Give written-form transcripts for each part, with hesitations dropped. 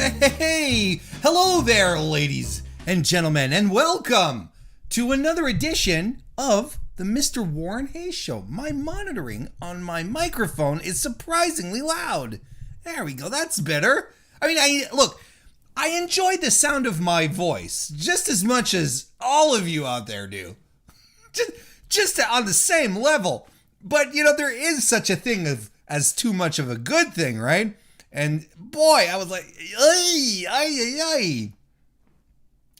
Hey, hello there, ladies and gentlemen, and welcome to another edition of the Mr. Warren Hayes Show. My monitoring on my microphone is surprisingly loud. There we go, that's better. I enjoy the sound of my voice just as much as all of you out there do. Just on the same level. But, there is such a thing as too much of a good thing, right? And boy, I was like, ay.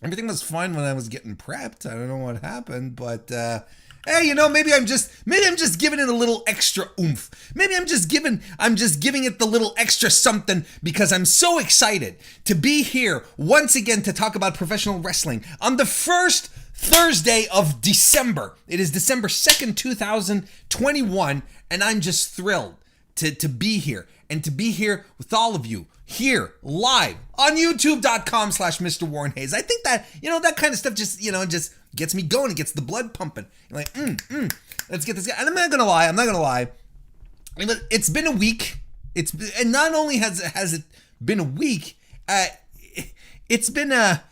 Everything was fine when I was getting prepped. I don't know what happened, but hey, maybe I'm just giving it a little extra oomph. Maybe I'm just giving it the little extra something because I'm so excited to be here once again to talk about professional wrestling on the first Thursday of December. It is December 2nd, 2021, and I'm just thrilled to be here and to be here with all of you here live on youtube.com/MrWarrenHayes. I think that, that kind of stuff just gets me going. It gets the blood pumping. You're like, let's get this guy. And I'm not going to lie. It's been a week. And not only has it been a week, it's been a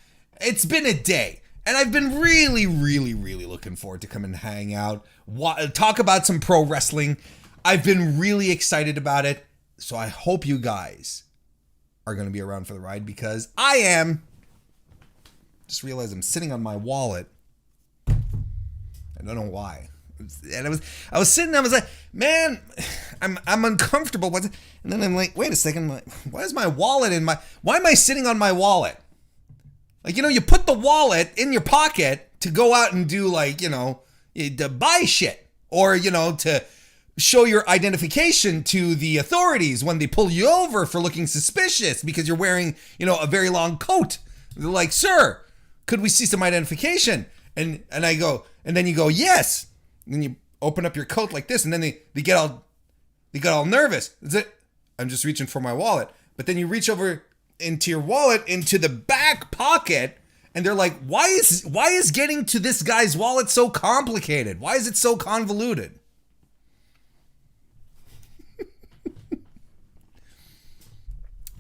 day. And I've been really, really, really looking forward to come and hang out, talk about some pro wrestling. I've been really excited about it. So I hope you guys are going to be around for the ride because I am. Just realized I'm sitting on my wallet. I don't know why. And I was sitting there, I was like, man, I'm uncomfortable. And then I'm like, wait a second, why is my wallet why am I sitting on my wallet? Like, you put the wallet in your pocket to go out and do to buy shit or, to show your identification to the authorities when they pull you over for looking suspicious because you're wearing, a very long coat. They're like, sir, could we see some identification? And I go, and then you go, yes. And then you open up your coat like this, and then they get all nervous. I'm just reaching for my wallet. But then you reach over into your wallet, into the back pocket, and they're like, why is getting to this guy's wallet so complicated? Why is it so convoluted?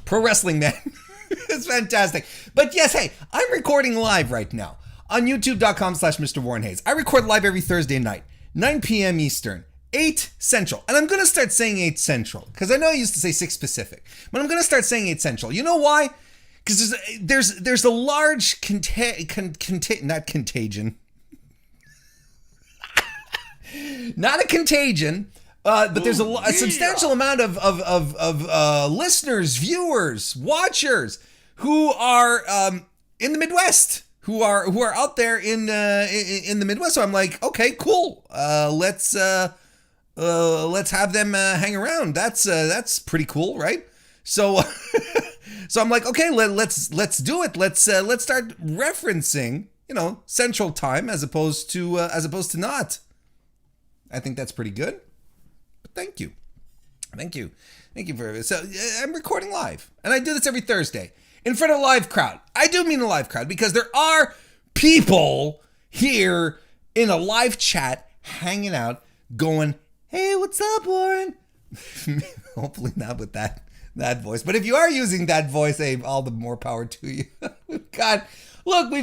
Pro wrestling, man. It's fantastic. But yes, hey, I'm recording live right now on youtube.com/MrWarrenHayes. I record live every Thursday night, 9 p.m. Eastern, 8 Central. And I'm going to start saying 8 Central because I know I used to say 6 Pacific, but I'm going to start saying 8 Central. You know why? Because there's a large not contagion. Not a contagion. But there's a substantial amount of listeners, viewers, watchers who are in the Midwest, who are out there in the Midwest. So I'm like, okay, cool. Let's have them hang around. That's pretty cool, right? So so I'm like, okay, let's do it. Let's start referencing Central Time as opposed to not. I think that's pretty good. Thank you for so I'm recording live, and I do this every Thursday in front of a live crowd. I do mean a live crowd because there are people here in a live chat hanging out, going, "Hey, what's up, Warren?" Hopefully not with that voice, but if you are using that voice, hey, all the more power to you. We've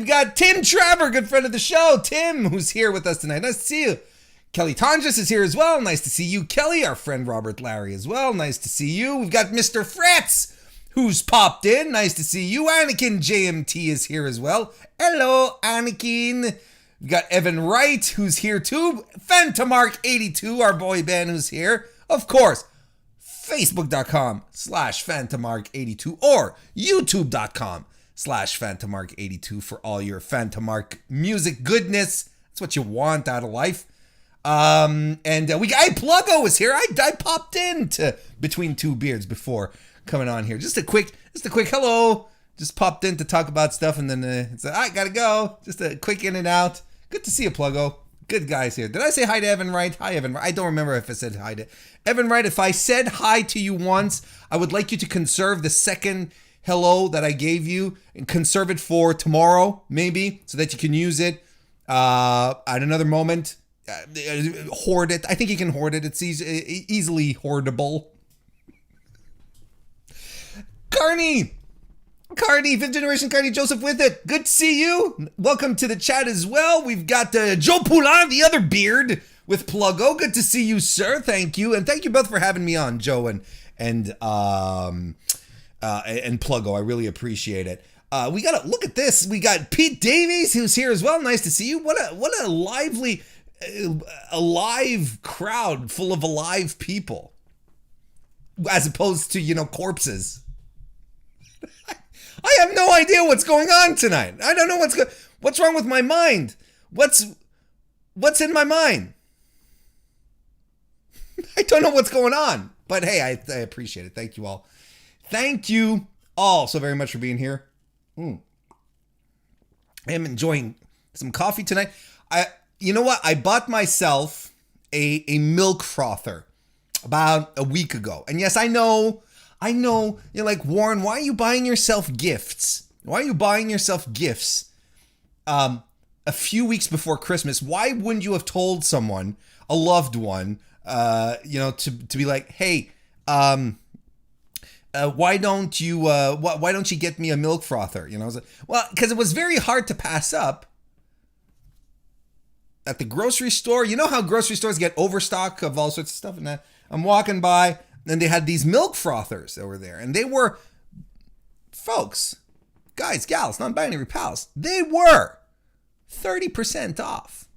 got Tim Trevor, good friend of the show, Tim, who's here with us tonight. Nice to see you. Kelly Tonjes is here as well. Nice to see you, Kelly. Our friend Robert Larry as well. Nice to see you. We've got Mr. Fritz, who's popped in. Nice to see you. Anakin JMT is here as well. Hello, Anakin. We've got Evan Wright, who's here too. Phantomark82, our boy band, who's here. Of course, Facebook.com/Phantomark82 or YouTube.com/Phantomark82 for all your Phantomark music goodness. That's what you want out of life. Pluggo is here. I popped into between two beards before coming on here. Just a quick hello. Just popped in to talk about stuff, and then it's like, I gotta go. Just a quick in and out. Good to see you, Pluggo. Good guys here. Did I say hi to Evan Wright? Hi, Evan Wright. I don't remember if I said hi to Evan Wright. If I said hi to you once, I would like you to conserve the second hello that I gave you and conserve it for tomorrow, maybe, so that you can use it at another moment. Hoard it. I think you can hoard it. It's easily hoardable. Carney, Cardi, fifth generation Cardi, Joseph with it. Good to see you. Welcome to the chat as well. We've got Joe Poulin, the other beard, with Pluggo. Good to see you, sir. Thank you. And thank you both for having me on, Joe and Pluggo. I really appreciate it. We got to look at this. We got Pete Davies, who's here as well. Nice to see you. What a lively, alive crowd full of alive people, as opposed to, corpses. I have no idea what's going on tonight. I don't know what's wrong with my mind. What's in my mind? I don't know what's going on. But hey, I appreciate it. Thank you all. Thank you all so very much for being here. I am enjoying some coffee tonight. You know what? I bought myself a milk frother about a week ago. And yes, I know, you're like, Warren, why are you buying yourself gifts? Why are you buying yourself gifts a few weeks before Christmas? Why wouldn't you have told someone, a loved one, to be like, hey, why don't you get me a milk frother? I was like, well, because it was very hard to pass up at the grocery store. You know how grocery stores get overstock of all sorts of stuff, and I'm walking by. And they had these milk frothers that were there. And they were, folks, guys, gals, non-binary pals, they were 30% off.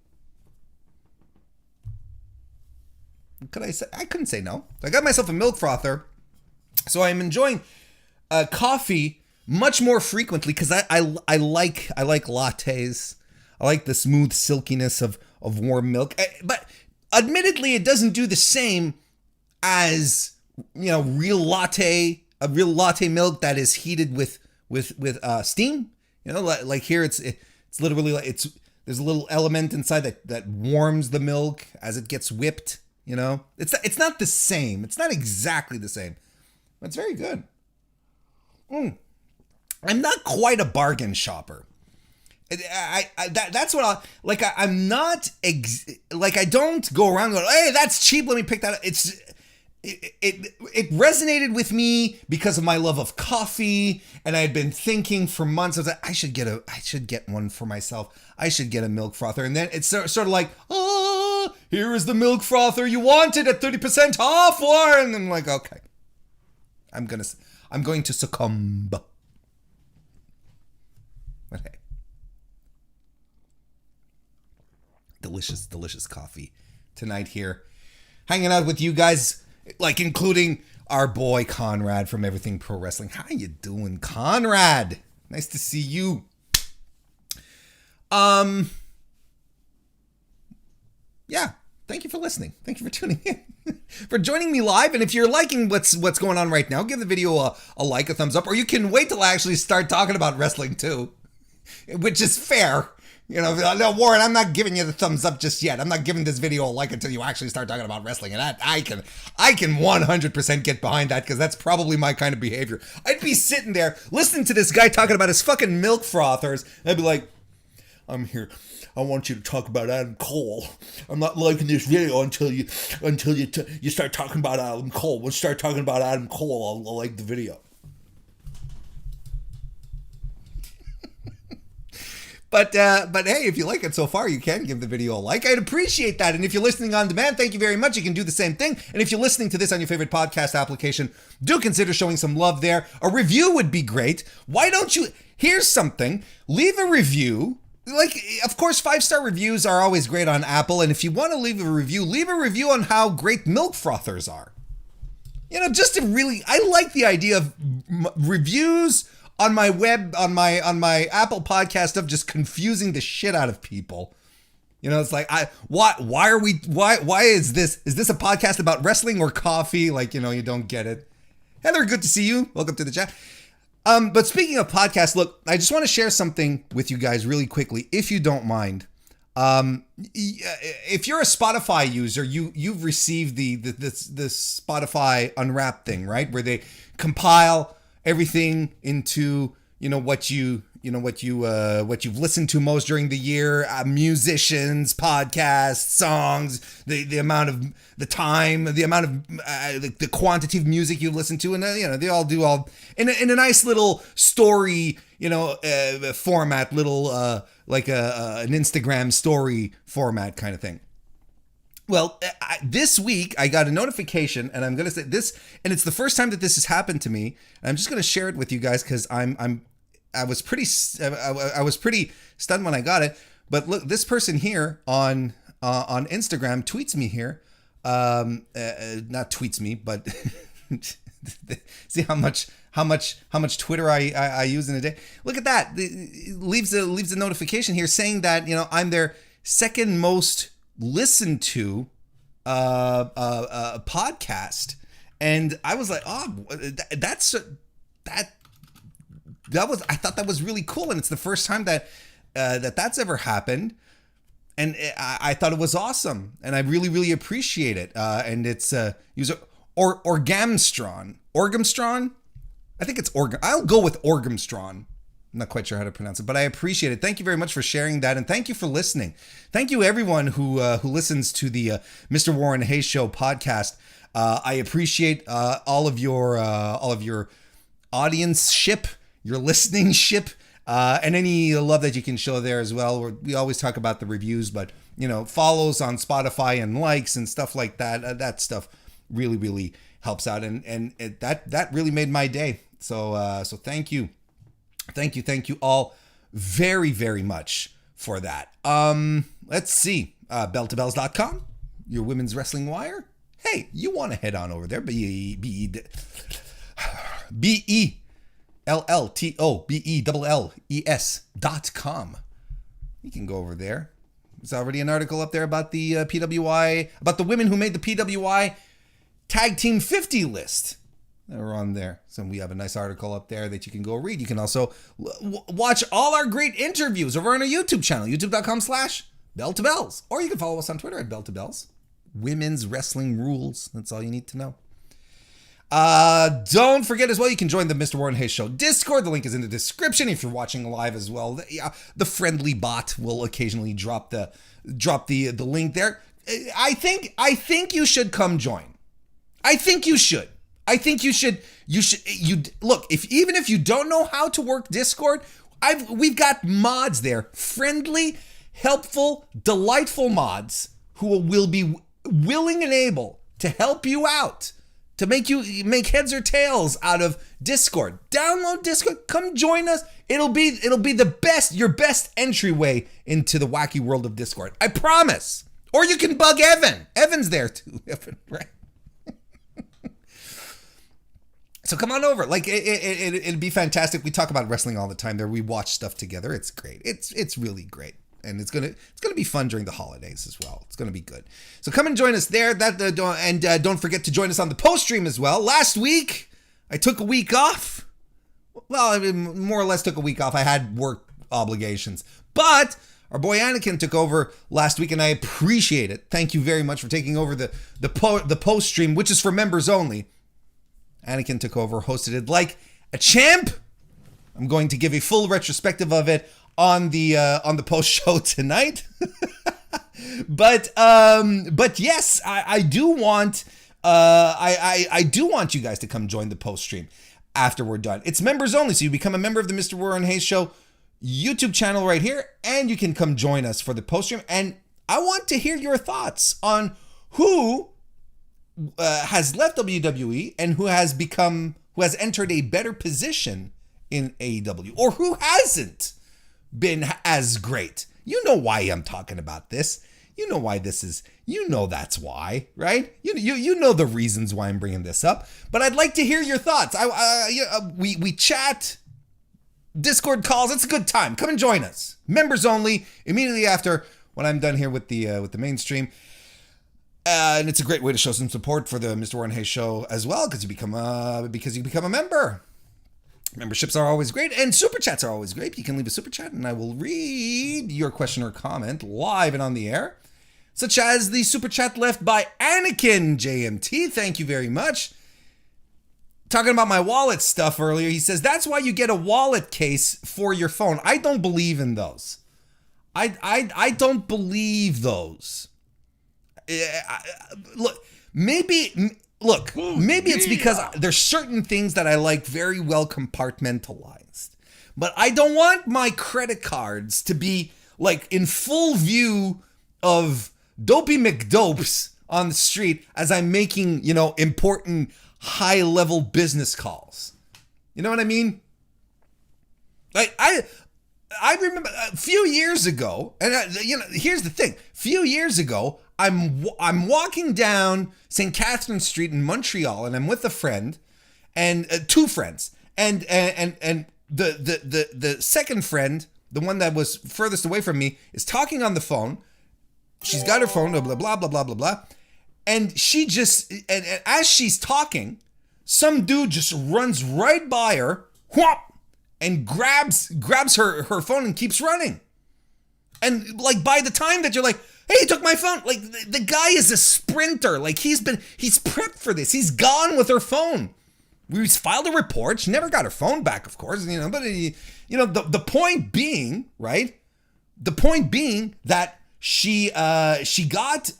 Could I say? I couldn't say no. I got myself a milk frother. So I'm enjoying coffee much more frequently because I like lattes. I like the smooth silkiness of warm milk. But admittedly, it doesn't do the same as a real latte milk that is heated with steam. Like here it's literally like there's a little element inside that warms the milk as it gets whipped. It's not the same. It's not exactly the same. But it's very good. I'm not quite a bargain shopper. That's what I'm not I don't go around going, hey, that's cheap, let me pick that up. It resonated with me because of my love of coffee, and I had been thinking for months. I was like, I should get one for myself. I should get a milk frother, and then it's sort of like, here is the milk frother you wanted at 30% off, Warren. And I'm like, okay, I'm going to succumb. But hey, delicious coffee tonight here, hanging out with you guys. Including our boy Conrad from Everything Pro Wrestling. How you doing, Conrad? Nice to see you. Yeah. Thank you for listening. Thank you for tuning in, for joining me live. And if you're liking what's going on right now, give the video a like, a thumbs up, or you can wait till I actually start talking about wrestling too, which is fair. No, Warren, I'm not giving you the thumbs up just yet. I'm not giving this video a like until you actually start talking about wrestling. And I can 100% get behind that because that's probably my kind of behavior. I'd be sitting there listening to this guy talking about his fucking milk frothers. And I'd be like, I'm here. I want you to talk about Adam Cole. I'm not liking this video until you start talking about Adam Cole. Once you start talking about Adam Cole, I'll like the video. But hey, if you like it so far, you can give the video a like. I'd appreciate that. And if you're listening on demand, thank you very much. You can do the same thing. And if you're listening to this on your favorite podcast application, do consider showing some love there. A review would be great. Why don't you? Here's something. Leave a review. Of course, 5-star reviews are always great on Apple. And if you want to leave a review on how great milk frothers are. Just to really, I like the idea of reviews on my web, on my Apple podcast stuff, just confusing the shit out of people. It's like, why is this a podcast about wrestling or coffee? You don't get it. Heather, good to see you. Welcome to the chat. But speaking of podcasts, look, I just want to share something with you guys really quickly, if you don't mind. If you're a Spotify user, you've received the Spotify Unwrapped thing, right? Where they compile everything into what you what you've listened to most during the year, musicians, podcasts, songs, the amount of the time, the amount of the quantity of music you listen to, and they all do all in a nice little story, format, little like an Instagram story format kind of thing. Well, this week I got a notification, and I'm going to say this, and it's the first time that this has happened to me. And I'm just going to share it with you guys because I was pretty stunned when I got it. But look, this person here on Instagram tweets me here, not tweets me, but see how much Twitter I use in a day. Look at that. It leaves a notification here saying that I'm their second most listened to podcast, and I was like, oh, I thought that was really cool, and it's the first time that that's ever happened, and I thought it was awesome, and I really appreciate it. And it's user Orgamstron. I think it's I'll go with Orgamstron. I'm not quite sure how to pronounce it, but I appreciate it. Thank you very much for sharing that, and thank you for listening. Thank you everyone who listens to the Mr. Warren Hayes Show podcast. I appreciate all of your audience-ship, your listening-ship, and any love that you can show there as well. We always talk about the reviews, but follows on Spotify and likes and stuff like that. That stuff really helps out, and that really made my day. So thank you. Thank you all very much for that. Let's see. Bell2bells.com, your women's wrestling wire. Hey, you want to head on over there. BELLTOBELLES.com. You can go over there. There's already an article up there about the PWI, about the women who made the PWI Tag Team 50 list. They're on there. So we have a nice article up there that you can go read. You can also watch all our great interviews over on our YouTube channel, youtube.com/Bell2Bells. Or you can follow us on Twitter at Bell2Bells. Women's wrestling rules. That's all you need to know. Don't forget as well, you can join the Mr. Warren Hayes Show Discord. The link is in the description if you're watching live as well. The friendly bot will occasionally drop the link there. I think you should come join. I think you should look, even if you don't know how to work Discord, we've got mods there, friendly, helpful, delightful mods who will be willing and able to help you out, to make heads or tails out of Discord. Download Discord, come join us. It'll be your best entryway into the wacky world of Discord. I promise. Or you can bug Evan. Evan's there too, Evan, right? So come on over. Like it'd be fantastic. We talk about wrestling all the time there. We watch stuff together. It's great. It's really great. And it's gonna be fun during the holidays as well. It's gonna be good. So come and join us there. Don't forget to join us on the post stream as well. Last week I took a week off. Well, I mean, more or less took a week off. I had work obligations, but our boy Anakin took over last week, and I appreciate it. Thank you very much for taking over the post stream, which is for members only. Anakin took over, hosted it like a champ. I'm going to give a full retrospective of it on the post show tonight. but yes, I do want I do want you guys to come join the post stream after we're done. It's members only, so you become a member of the Mr. Warren Hayes Show YouTube channel right here, and you can come join us for the post stream. And I want to hear your thoughts on who has left WWE and who has entered a better position in AEW, or who hasn't been as great. You know why I'm talking about this. You know why this is. You know that's why, right? You know the reasons why I'm bringing this up. But I'd like to hear your thoughts. We chat, Discord calls. It's a good time. Come and join us. Members only. Immediately after when I'm done here with the mainstream. And it's a great way to show some support for the Mr. Warren Hayes Show as well, because you become a member. Memberships are always great, and super chats are always great. You can leave a super chat, and I will read your question or comment live and on the air, such as the super chat left by Anakin JMT. Thank you very much. talking about my wallet stuff earlier. He says, that's why you get a wallet case for your phone. I don't believe in those. I don't believe those. Maybe it's because there's certain things that I like very well compartmentalized. But I don't want my credit cards to be like in full view of Dopey McDopes on the street as I'm making, important high-level business calls. You know what I mean? Like, I remember a few years ago, and here's the thing. A few years ago, I'm walking down St. Catherine Street in Montreal, and I'm with a friend, and two friends, and the second friend, the one that was furthest away from me, is talking on the phone. She's got her phone, blah blah blah blah blah blah blah, and she just and as she's talking, some dude just runs right by her, whoop, and grabs her phone and keeps running. And like by the time that you're like, hey, he took my phone, like the guy is a sprinter. Like he's prepped for this. He's gone with her phone. We filed a report. She never got her phone back, of course, but the point being, right? The point being that she got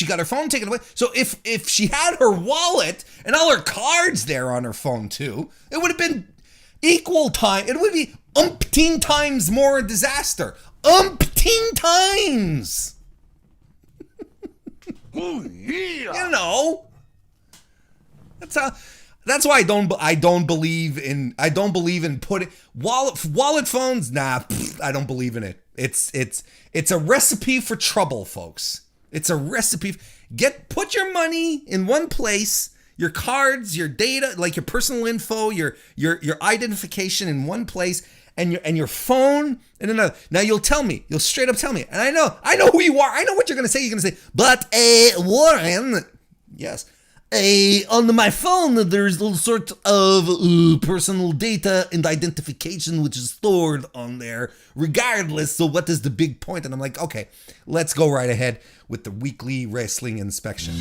her phone taken away. So if she had her wallet and all her cards there on her phone too, it would have been equal time. It would be umpteen times more disaster. Umpteen times. Oh yeah. That's why I don't believe in putting wallet phones. Nah, I don't believe in it. It's a recipe for trouble, folks. It's a recipe. Put your money in one place, your cards, your data, like your personal info, your identification in one place, and your phone in another. Now you'll straight up tell me, and I know who you are. I know what you're gonna say. You're gonna say, but Warren, yes. On my phone, there's all sorts of personal data and identification which is stored on there regardless. So what is the big point? And I'm like, okay, let's go right ahead with the weekly wrestling inspection.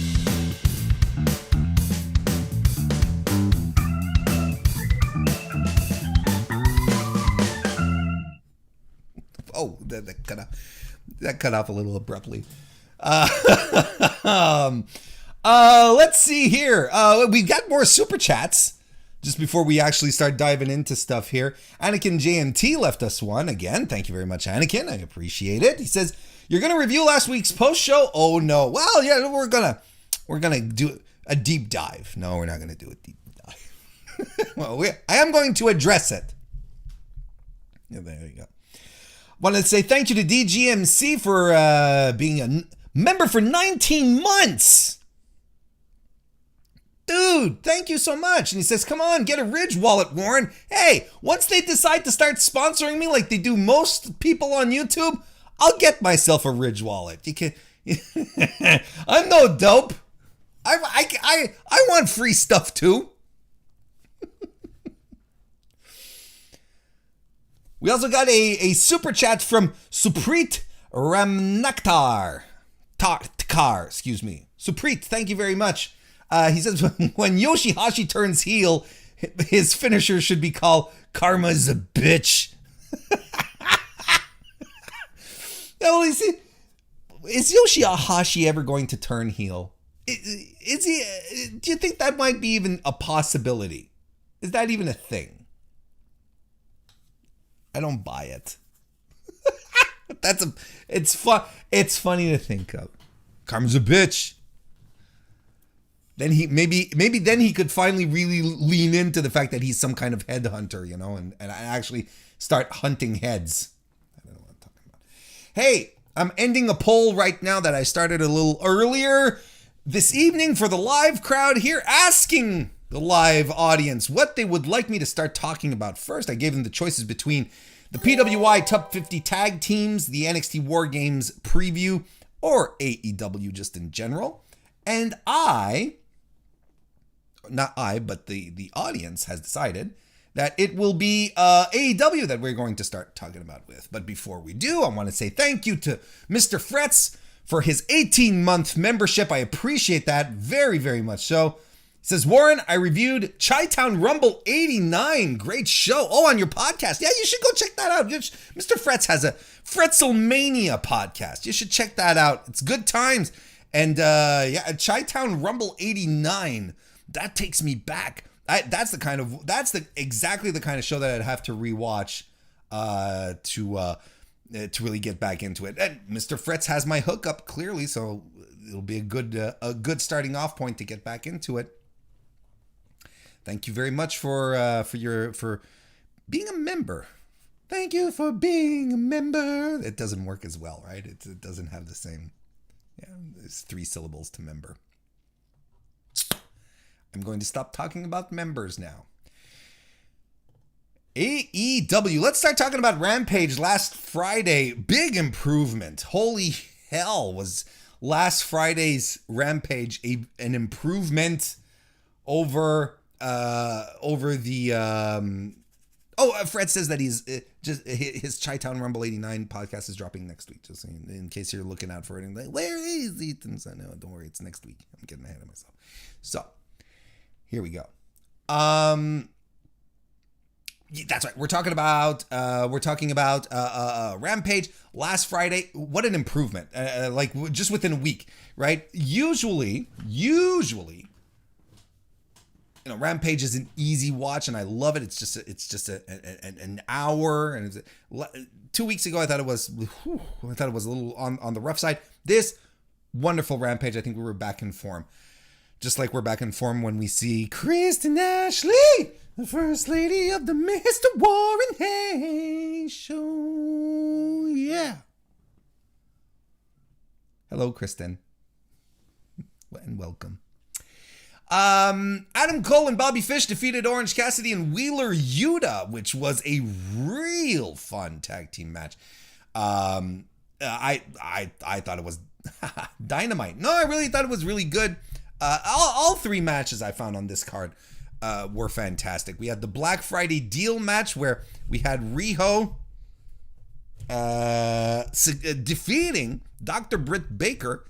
Oh, that cut off a little abruptly. Let's see here. We've got more super chats just before we actually start diving into stuff here. Anakin JMT left us one again. Thank you very much, Anakin. I appreciate it. He says, you're going to review last week's post show? Oh no. Well, yeah, we're going to do a deep dive. No, we're not going to do a deep dive. Well, I am going to address it. Yeah, there you go. Wanted to say thank you to DGMC for being a member for 19 months. Dude, thank you so much. And he says, come on, get a Ridge wallet, Warren. Hey, once they decide to start sponsoring me like they do most people on YouTube, I'll get myself a Ridge wallet. You can. I'm no dope. I want free stuff too. We also got a super chat from Suprit Ramnaktar. Excuse me. Suprit, thank you very much. He says, when Yoshihashi turns heel, his finisher should be called Karma's a Bitch. Now, is Yoshihashi ever going to turn heel? Is he? Do you think that might be even a possibility? Is that even a thing? I don't buy it. It's funny to think of. Karma's a bitch. Then maybe then he could finally really lean into the fact that he's some kind of headhunter, and actually start hunting heads. I don't know what I'm talking about. Hey, I'm ending a poll right now that I started a little earlier this evening for the live crowd here, asking the live audience what they would like me to start talking about. First, I gave them the choices between the PWI Top 50 Tag Teams, the NXT War Games preview, or AEW just in general. And but the audience has decided that it will be AEW that we're going to start talking about with. But before we do, I want to say thank you to Mr. Fretz for his 18-month membership. I appreciate that very, very much so. He says, Warren, I reviewed Chi-Town Rumble 89. Great show. Oh, on your podcast. Yeah, you should go check that out. Mr. Fretz has a Fretzelmania podcast. You should check that out. It's good times. And yeah, Chi-Town Rumble 89. That takes me back. That's exactly the kind of show that I'd have to rewatch to really get back into it. And Mr. Fretz has my hookup clearly, so it'll be a good starting off point to get back into it. Thank you very much for being a member. Thank you for being a member. It doesn't work as well, right? It doesn't have the same. Yeah, there's 3 syllables to member. I'm going to stop talking about members now. AEW. Let's start talking about Rampage last Friday. Big improvement. Holy hell, was last Friday's Rampage an improvement over the Fred says that he's just his Chi-Town Rumble 89 podcast is dropping next week, just in case you're looking out for it and like, where is Ethan? So no, don't worry, it's next week. I'm getting ahead of myself. So here we go. That's right. We're talking about Rampage last Friday. What an improvement! Like just within a week, right? Usually, Rampage is an easy watch, and I love it. It's just an hour, and 2 weeks ago I thought it was a little on the rough side. This wonderful Rampage. I think we were back in form, just like we're back in form when we see Kristen Ashley, the First Lady of the MrWarrenHayes show. Yeah. Hello, Kristen, and welcome. Adam Cole and Bobby Fish defeated Orange Cassidy and Wheeler Yuta, which was a real fun tag team match. I thought it was dynamite. No, I really thought it was really good. All 3 matches I found on this card were fantastic. We had the Black Friday deal match where we had Riho defeating Dr. Britt Baker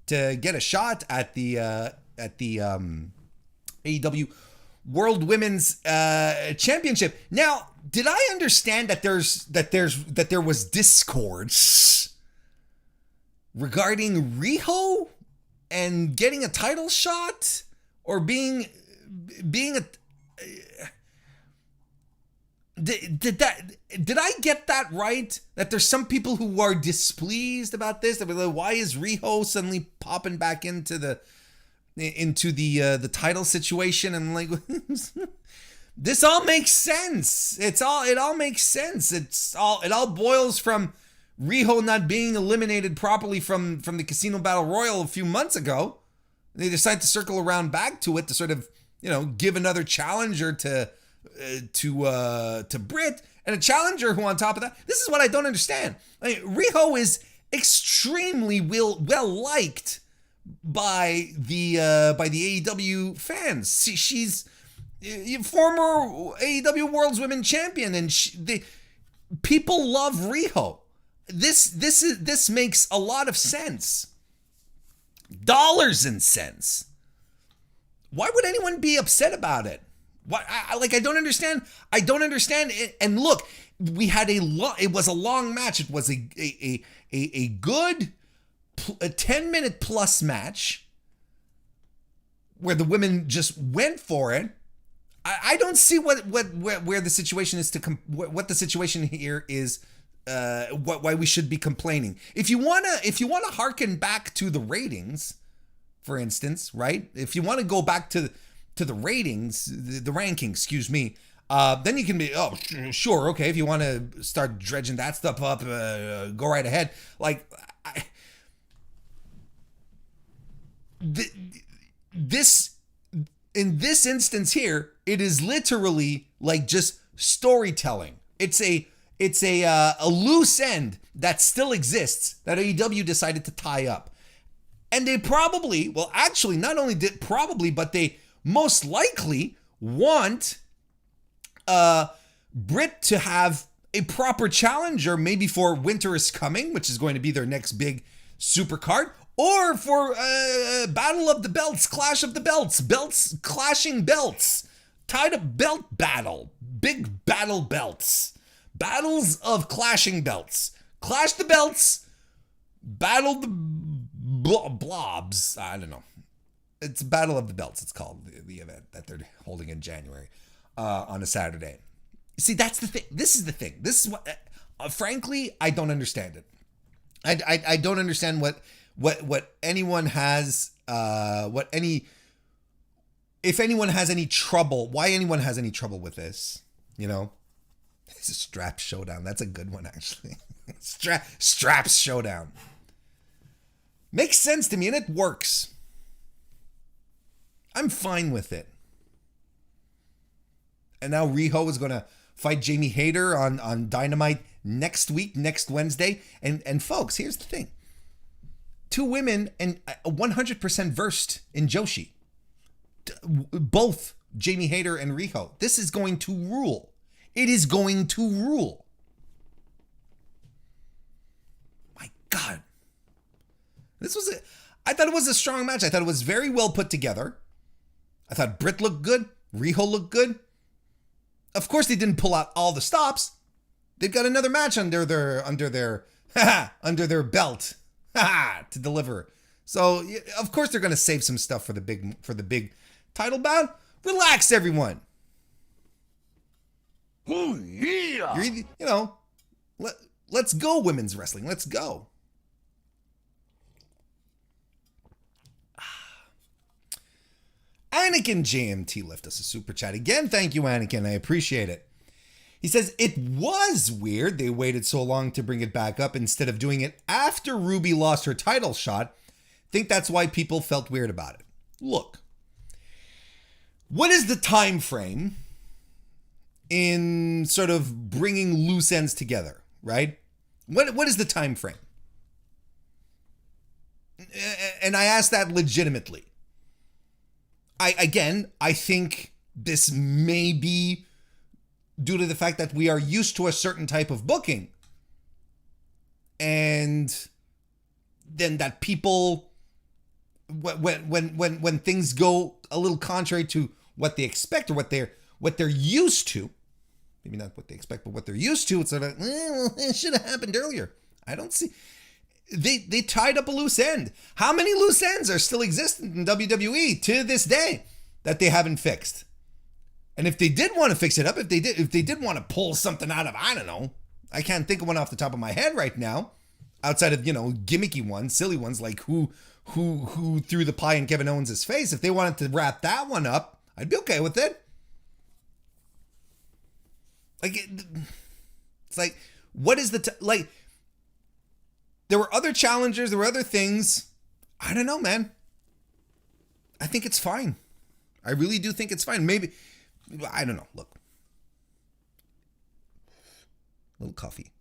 to get a shot at the AEW World Women's Championship. Now, did I understand that there was discord regarding Riho and getting a title shot, or being a did I get that right? That there's some people who are displeased about this. That like, why is Riho suddenly popping back into the title situation? And like, this all makes sense. It all makes sense. It all boils from Riho not being eliminated properly from the Casino Battle Royal a few months ago. They decide to circle around back to it to sort of, give another challenger to Britt, and a challenger who, on top of that, this is what I don't understand. Riho is extremely well liked by the AEW fans. She's former AEW World's Women Champion, and people love Riho. This makes a lot of sense. Dollars and cents. Why would anyone be upset about it? I don't understand. I don't understand it. And look, we had it was a long match. It was a good 10-minute plus match where the women just went for it. I don't see where the situation is what the situation here is. Why we should be complaining. If you wanna harken back to the ratings, for instance, right? If you want to go back to the ratings, the rankings, excuse me, then you can be, sure, okay. If you want to start dredging that stuff up, go right ahead. Like, this in this instance here, it is literally like just storytelling. It's a loose end that still exists that AEW decided to tie up. And they probably, well, actually, not only did probably, but they most likely want Britt to have a proper challenger, maybe for Winter is Coming, which is going to be their next big Supercard, or for Battle of the Belts, Clash of the Belts, belts clashing belts, tied up belt battle, big battle belts, battles of clashing belts, clash the belts, battle the blobs. I don't know. It's Battle of the Belts. It's called the event that they're holding in January on a Saturday. See, that's the thing. This is the thing. This is what, frankly, I don't understand it. I don't understand what anyone has, if anyone has any trouble, why anyone has any trouble with this, you know? It's a strap showdown. That's a good one, actually. Straps showdown. Makes sense to me, and it works. I'm fine with it. And now Riho is going to fight Jamie Hayter on Dynamite next week, next Wednesday. And folks, here's the thing. 2 women and 100% versed in Joshi. Both Jamie Hayter and Riho. This is going to rule. It is going to rule. My God. I thought it was a strong match. I thought it was very well put together. I thought Britt looked good. Riho looked good. Of course, they didn't pull out all the stops. They've got another match under their belt to deliver. So of course they're going to save some stuff for the big title bout. Relax, everyone. Oh, yeah. Let's go, women's wrestling. Let's go. Anakin JMT left us a super chat again. Thank you, Anakin. I appreciate it. He says, it was weird they waited so long to bring it back up instead of doing it after Ruby lost her title shot. Think that's why people felt weird about it. Look, what is the time frame in sort of bringing loose ends together, right? What is the time frame? And I ask that legitimately. I think this may be due to the fact that we are used to a certain type of booking. And then that people, when things go a little contrary to what they expect or what they're used to, maybe not what they expect, but what they're used to, it's sort of like, well, it should have happened earlier. I don't see. They tied up a loose end. How many loose ends are still existent in WWE to this day that they haven't fixed? And if they did want to fix it up, if they did want to pull something out of, I don't know, I can't think of one off the top of my head right now, outside of, gimmicky ones, silly ones like who threw the pie in Kevin Owens' face. If they wanted to wrap that one up, I'd be okay with it. It's like, what is the there were other challengers, there were other things. I don't know, man. I think it's fine. I really do think it's fine. Maybe, I don't know. Look. A little coffee.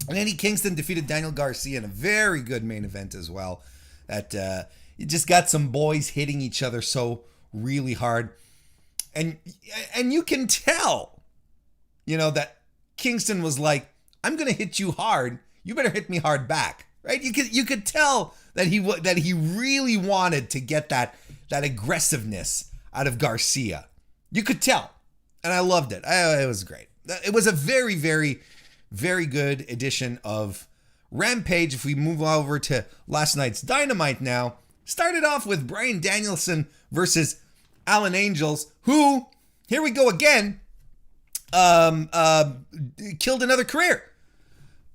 And Eddie Kingston defeated Daniel Garcia in a very good main event as well. That you just got some boys hitting each other so really hard. And you can tell, that Kingston was like, I'm going to hit you hard. You better hit me hard back, right? You could tell that he really wanted to get that aggressiveness out of Garcia. You could tell, and I loved it. It was great. It was a very, very, very good edition of Rampage. If we move over to last night's Dynamite now, started off with Bryan Danielson versus Alan Angels, who, here we go again, killed another career.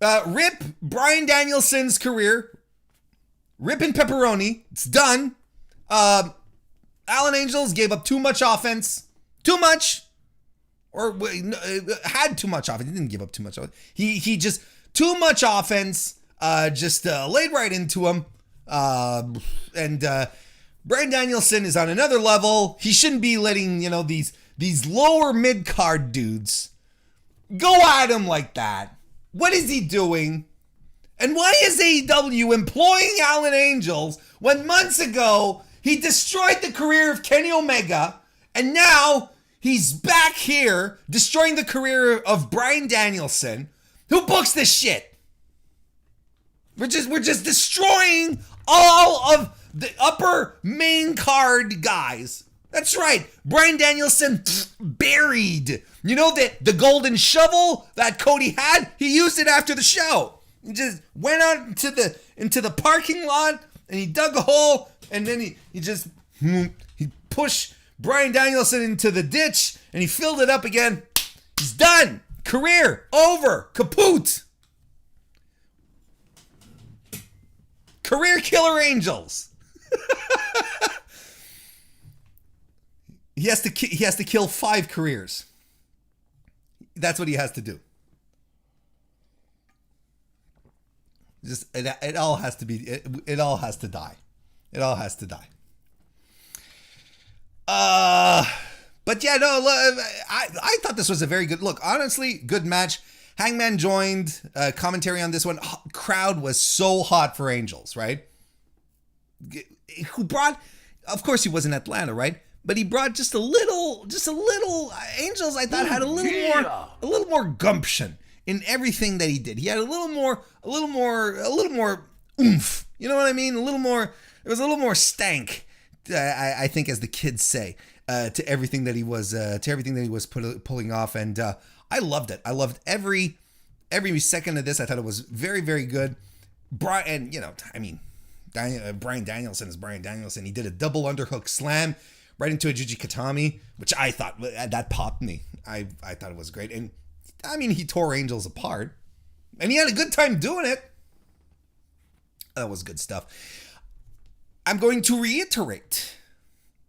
Rip Bryan Danielson's career. Rip and pepperoni. It's done. Alan Angels gave up too much offense. Too much. Or had too much offense. He didn't give up too much offense. He just, too much offense. Just laid right into him. And Bryan Danielson is on another level. He shouldn't be letting, these lower mid-card dudes go at him like that. What is he doing? And why is AEW employing Alan Angels when months ago he destroyed the career of Kenny Omega, and now he's back here destroying the career of Bryan Danielson? Who books this shit? We're just destroying all of the upper main card guys. That's right. Bryan Danielson buried. You know the golden shovel that Cody had? He used it after the show. He just went out into the parking lot and he dug a hole and then he pushed Bryan Danielson into the ditch and he filled it up again. He's done. Career over. Kaput. Career killer Angels. He has to kill 5 careers. That's what he has to do. Just it all has to be. It all has to die. It all has to die. But yeah, no. I thought this was a very good look. Honestly, good match. Hangman joined commentary on this one. Crowd was so hot for Angels, right? Who brought? Of course, he was in Atlanta, right? But he brought just a little. Angels, I thought, had a little more gumption in everything that he did. He had a little more oomph. You know what I mean? A little more. It was a little more stank. I think, as the kids say, to everything that he was pulling off, and I loved it. I loved every second of this. I thought it was very, very good. Bryan Danielson is Bryan Danielson. He did a double underhook slam right into a Jujikatami, which I thought that popped me. I thought it was great, and I mean, he tore Angels apart, and he had a good time doing it. That was good stuff. I'm going to reiterate.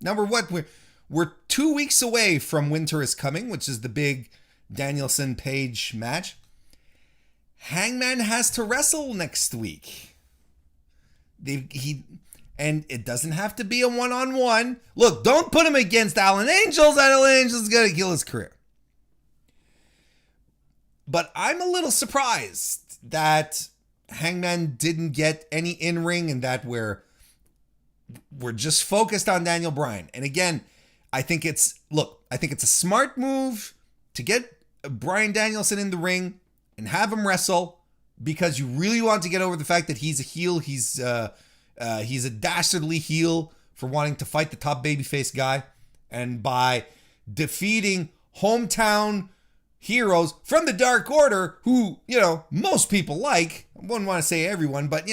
Number one, we're 2 weeks away from Winter is Coming, which is the big Danielson Page match. Hangman has to wrestle next week. And it doesn't have to be a one-on-one. Look, don't put him against Alan Angels. Alan Angels is going to kill his career. But I'm a little surprised that Hangman didn't get any in-ring and that we're just focused on Daniel Bryan. And again, I think it's a smart move to get Bryan Danielson in the ring and have him wrestle because you really want to get over the fact that he's a heel. He's a dastardly heel for wanting to fight the top babyface guy. And by defeating hometown heroes from the Dark Order, who, most people like, I wouldn't want to say everyone, but,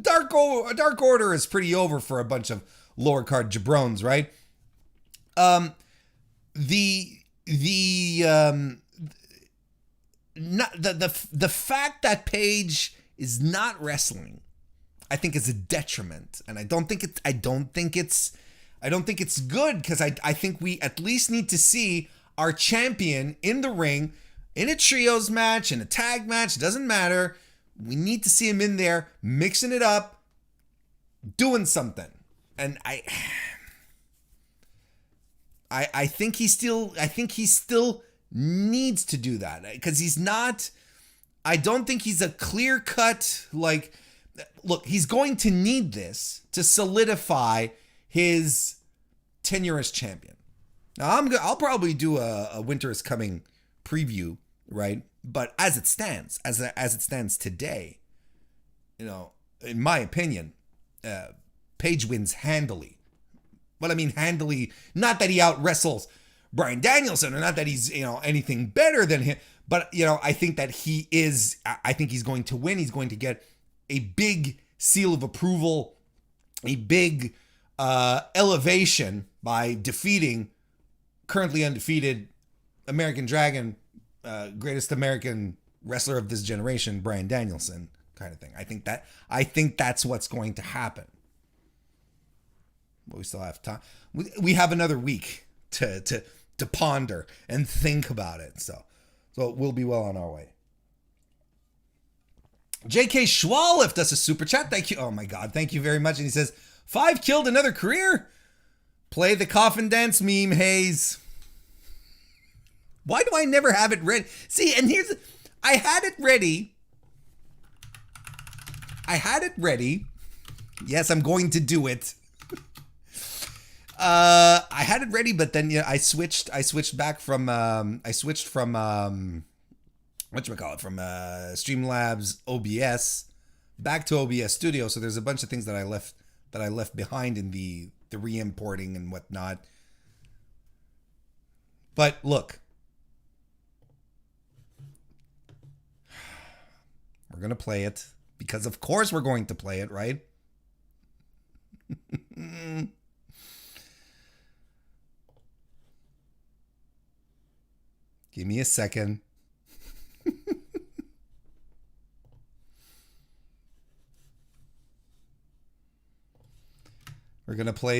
Dark Order is pretty over for a bunch of lower card jabrones, right? The fact that Page is not wrestling, I think, is a detriment, and I don't think it's good, because I think we at least need to see our champion in the ring in a trios match, in a tag match, doesn't matter. We need to see him in there, mixing it up, doing something. And I think he still needs to do that, because I don't think he's a clear cut, look, he's going to need this to solidify his tenure as champion. Now I'll probably do a Winter is Coming preview, right? But as it stands today, in my opinion, Page wins handily. What I mean handily, not that he out wrestles Bryan Danielson, or not that he's, anything better than him, but, I think that I think he's going to win. He's going to get a big seal of approval, a big elevation by defeating currently undefeated American Dragon, greatest American wrestler of this generation, Bryan Danielson, kind of thing. I think that's what's going to happen. But we still have time. We have another week to ponder and think about it. So we'll be well on our way. J.K. Schwal left us a super chat. Thank you. Oh my God. Thank you very much. And he says, 5 killed another career. Play the coffin dance meme, Hayes. Why do I never have it ready? See, and I had it ready. Yes, I'm going to do it. I had it ready, but then I switched back from whatchamacallit, from Streamlabs OBS back to OBS Studio, so there's a bunch of things that I left behind in the re-importing and whatnot. But look, we're gonna play it because of course we're going to play it, right? Give me a second. We're gonna play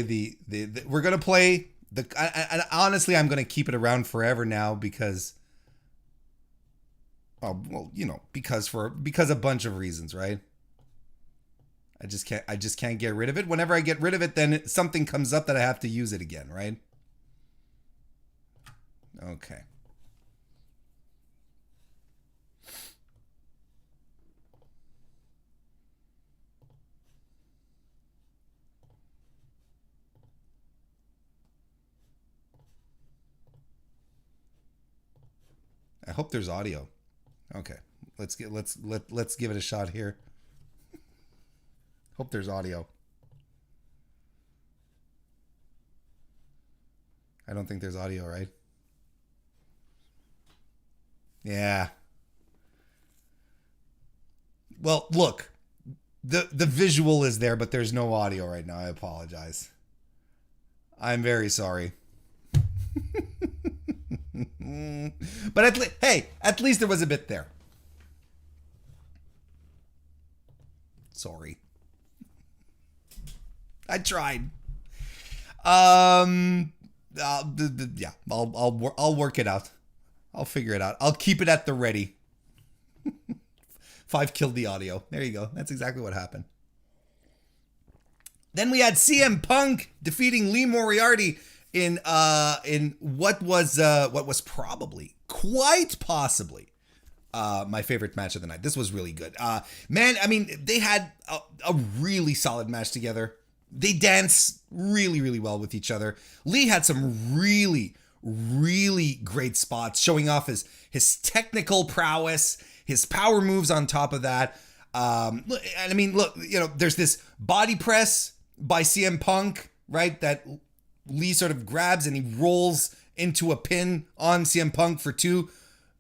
and honestly, I'm gonna keep it around forever now because, oh well, you know, because a bunch of reasons, right? I just can't get rid of it. Whenever I get rid of it, then something comes up that I have to use it again, right? Okay. I hope there's audio. Okay. Let's give it a shot here. Hope there's audio. I don't think there's audio, right? Yeah. Well, look. The visual is there, but there's no audio right now. I apologize. I'm very sorry. But at least there was a bit there. Sorry. I tried. Yeah, I'll work it out. I'll figure it out. I'll keep it at the ready. 5 killed the audio. There you go. That's exactly what happened. Then we had CM Punk defeating Lee Moriarty in what was probably, quite possibly, my favorite match of the night. This was really good. Man, I mean, they had a really solid match together. They dance really, really well with each other. Lee had some really, really great spots, showing off his technical prowess, his power moves on top of that. And I mean, look, you know, there's this body press by CM Punk, right, that Lee sort of grabs and he rolls into a pin on CM Punk for 2.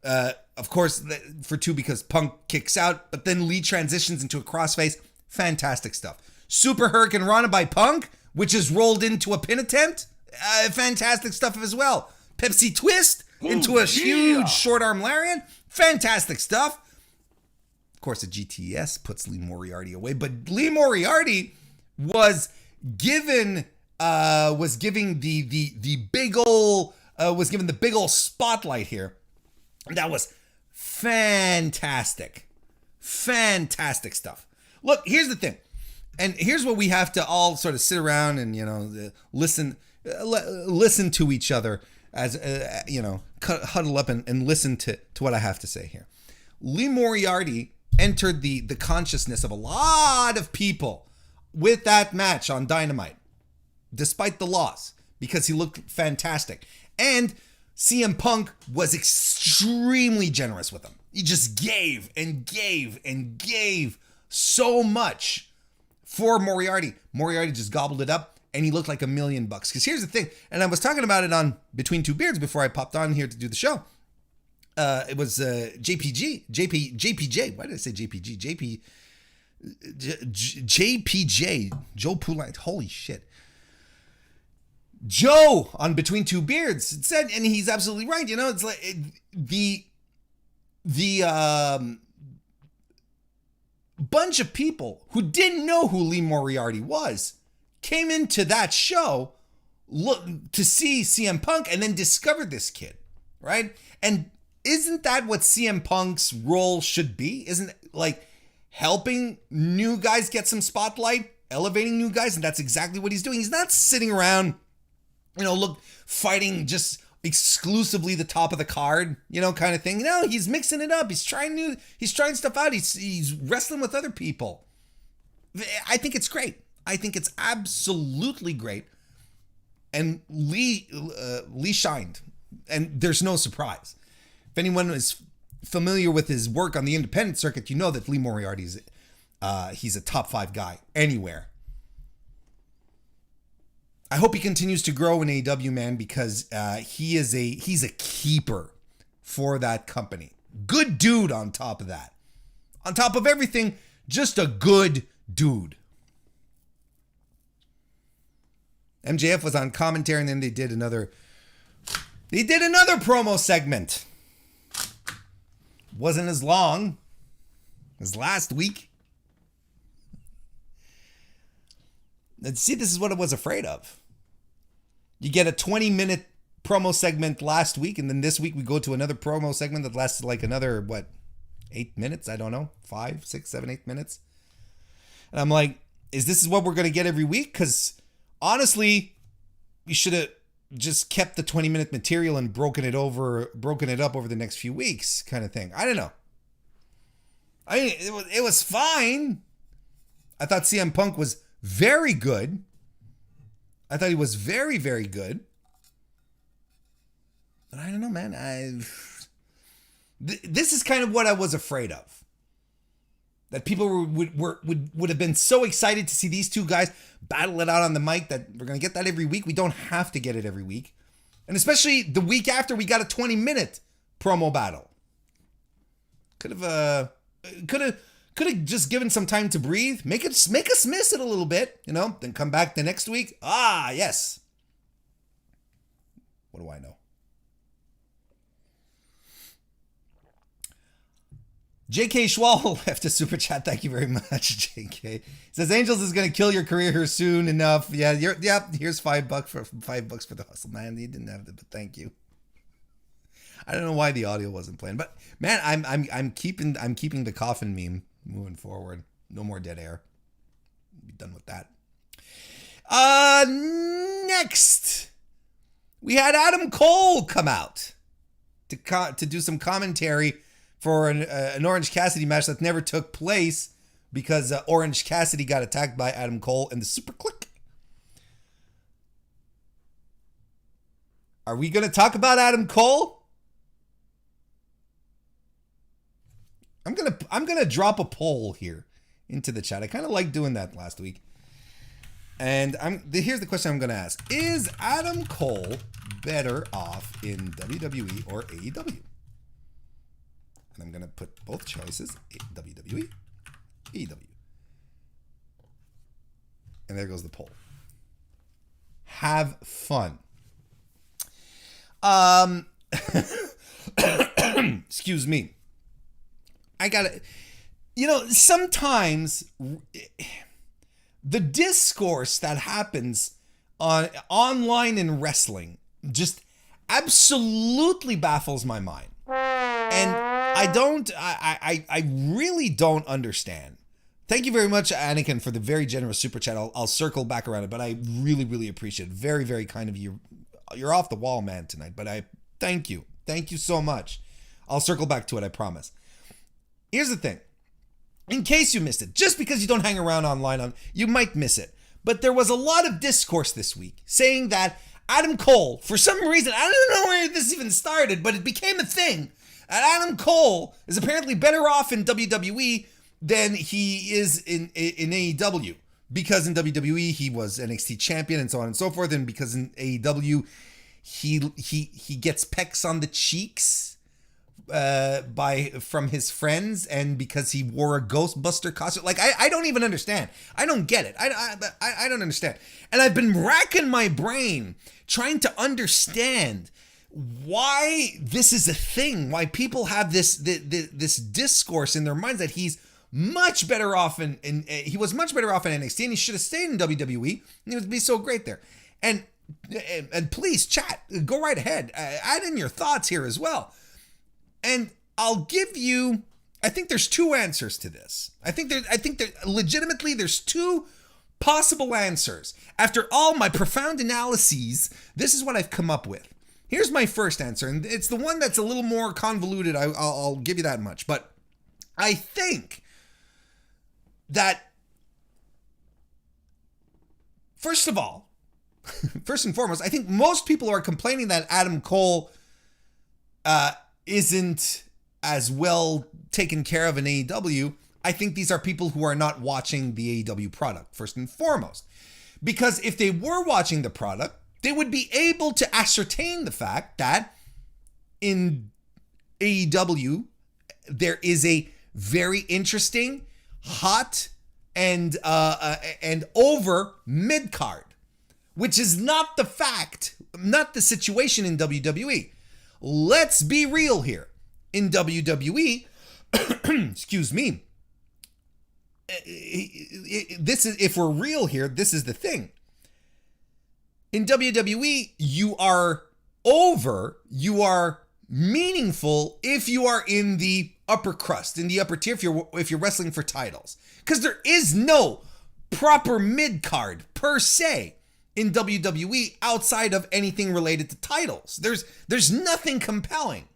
Of course, for 2 because Punk kicks out, but then Lee transitions into a crossface. Fantastic stuff. Super Hurricane Rana by Punk, which is rolled into a pin attempt. Fantastic stuff as well. Pepsi Twist into a huge short arm lariat. Fantastic stuff. Of course, a GTS puts Lee Moriarty away, but Lee Moriarty was given the big ol' spotlight here. That was fantastic stuff. Look, here's the thing, and here's what we have to all sort of sit around and, you know, listen to each other as you know, huddle up and listen to what I have to say here. Lee Moriarty entered the consciousness of a lot of people with that match on Dynamite, despite the loss, because he looked fantastic. And CM Punk was extremely generous with him. He just gave and gave and gave so much for Moriarty. Moriarty just gobbled it up, and he looked like $1 million. Because here's the thing, and I was talking about it on Between Two Beards before I popped on here to do the show. It was JPJ. Why did I say JPG? JPJ, Joe Poulet. Holy shit. Joe on Between Two Beards said, and he's absolutely right. You know, it's like the bunch of people who didn't know who Lee Moriarty was came into that show to see CM Punk and then discovered this kid, right? And isn't that what CM Punk's role should be? Isn't it like helping new guys get some spotlight, elevating new guys? And that's exactly what he's doing. He's not sitting around, you know, fighting just exclusively the top of the card, you know, kind of thing. No, he's mixing it up. He's trying stuff out. He's wrestling with other people. I think it's great. I think it's absolutely great. And Lee shined, and there's no surprise. If anyone is familiar with his work on the independent circuit, you know that Lee Moriarty is he's a top 5 guy anywhere. I hope he continues to grow in AEW, man, because he's a keeper for that company. Good dude on top of that. On top of everything, just a good dude. MJF was on commentary, and then they did another promo segment. Wasn't as long as last week. And see, this is what I was afraid of. You get a 20-minute promo segment last week, and then this week we go to another promo segment that lasts like another, 8 minutes? I don't know. 5, 6, 7, 8 minutes. And I'm like, is this what we're going to get every week? Because honestly, you should have just kept the 20-minute material and broken it up over the next few weeks, kind of thing. I don't know. I mean, it was fine. I thought CM Punk was very good. I thought he was very, very good. But I don't know, man. This is kind of what I was afraid of. That people would have been so excited to see these two guys battle it out on the mic that we're going to get that every week. We don't have to get it every week. And especially the week after, we got a 20-minute promo battle. Could have just given some time to breathe. Make us miss it a little bit, then come back the next week. Ah, yes. What do I know? JK Schwal left a super chat. Thank you very much, JK. Says Angels is going to kill your career here soon enough. Yeah, here's $5 for the hustle, man. You didn't have to, but thank you. I don't know why the audio wasn't playing, but man, I'm keeping the coffin meme moving forward. No more dead air. Be done with that. Next, we had Adam Cole come out to do some commentary for an Orange Cassidy match that never took place because Orange Cassidy got attacked by Adam Cole and the Super Click. Are we going to talk about Adam Cole? I'm gonna drop a poll here into the chat. I kind of like doing that last week. And here's the question I'm gonna ask. Is Adam Cole better off in WWE or AEW? And I'm gonna put both choices, WWE, AEW. And there goes the poll. Have fun. Excuse me. I gotta, sometimes the discourse that happens online in wrestling just absolutely baffles my mind. And I really don't understand. Thank you very much, Anakin, for the very generous super chat. I'll circle back around it, but I really, really appreciate it. Very, very kind of you. You're off the wall, man, tonight, but I thank you. Thank you so much. I'll circle back to it, I promise. Here's the thing. In case you missed it, just because you don't hang around online, you might miss it. But there was a lot of discourse this week saying that Adam Cole, for some reason, I don't know where this even started, but it became a thing. And Adam Cole is apparently better off in WWE than he is in AEW. Because in WWE, he was NXT champion and so on and so forth. And because in AEW, he gets pecks on the cheeks from his friends, and because he wore a Ghostbuster costume. Like, I don't even understand. I don't get it. I don't understand. And I've been racking my brain trying to understand why this is a thing, why people have this discourse in their minds that he's much better off he was much better off in NXT, and he should have stayed in WWE, and he would be so great there. And please, chat, go right ahead. Add in your thoughts here as well. And I'll give you, I think there's two answers to this. I think legitimately there's two possible answers. After all my profound analyses, this is what I've come up with. Here's my first answer, and it's the one that's a little more convoluted. I'll give you that much. But I think that, first of all, first and foremost, I think most people are complaining that Adam Cole isn't as well taken care of in AEW I think these are people who are not watching the AEW product, first and foremost. Because if they were watching the product, they would be able to ascertain the fact that in AEW, there is a very interesting, hot, and over mid-card, which is not the fact, not the situation in WWE. Let's be real here. In WWE, excuse me, this is, if we're real here, this is the thing. In WWE, you are over, you are meaningful if you are in the upper crust, in the upper tier, if you're wrestling for titles. Because there is no proper mid-card per se in WWE outside of anything related to titles. There's nothing compelling.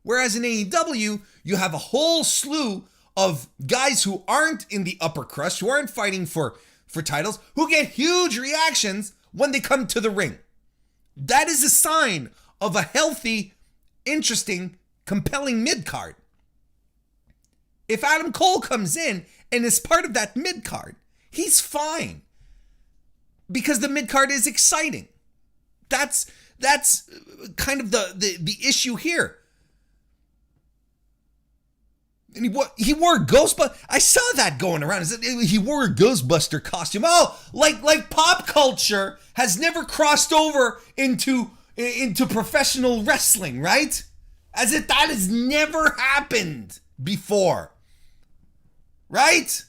Whereas in AEW, you have a whole slew of guys who aren't in the upper crust, who aren't fighting for titles, who get huge reactions when they come to the ring. That is a sign of a healthy, interesting, compelling mid-card. If Adam Cole comes in and is part of that mid-card, he's fine. Because the mid-card is exciting. That's kind of the issue here. And he wore a Ghostbuster. I saw that going around. He wore a Ghostbuster costume. Oh, like pop culture has never crossed over into professional wrestling, right? As if that has never happened before, right?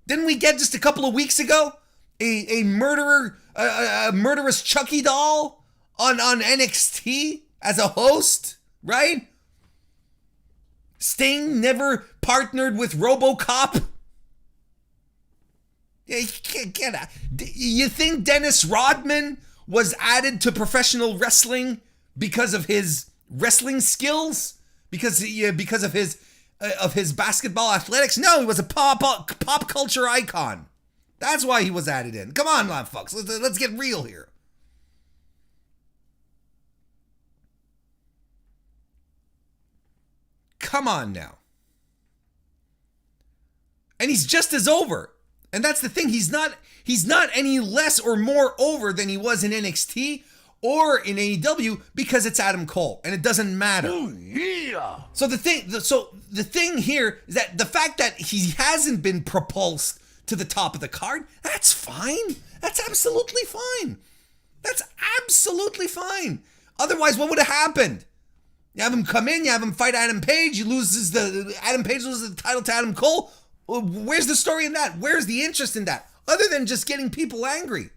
Didn't we get just a couple of weeks ago a murderous Chucky doll on NXT as a host, right? Sting never partnered with RoboCop. You think Dennis Rodman was added to professional wrestling because of his wrestling skills? Because of his basketball athletics? No, he was a pop culture icon. That's why he was added in. Come on, folks. Let's get real here. Come on now. And he's just as over. And that's the thing. He's not any less or more over than he was in NXT or in AEW because it's Adam Cole and it doesn't matter. Oh, yeah. So the thing here is that the fact that he hasn't been propulsed to the top of the card, that's fine. That's absolutely fine. That's absolutely fine. Otherwise, what would have happened? You have him come in, you have him fight Adam Page, Adam Page loses the title to Adam Cole. Where's the story in that? Where's the interest in that? Other than just getting people angry.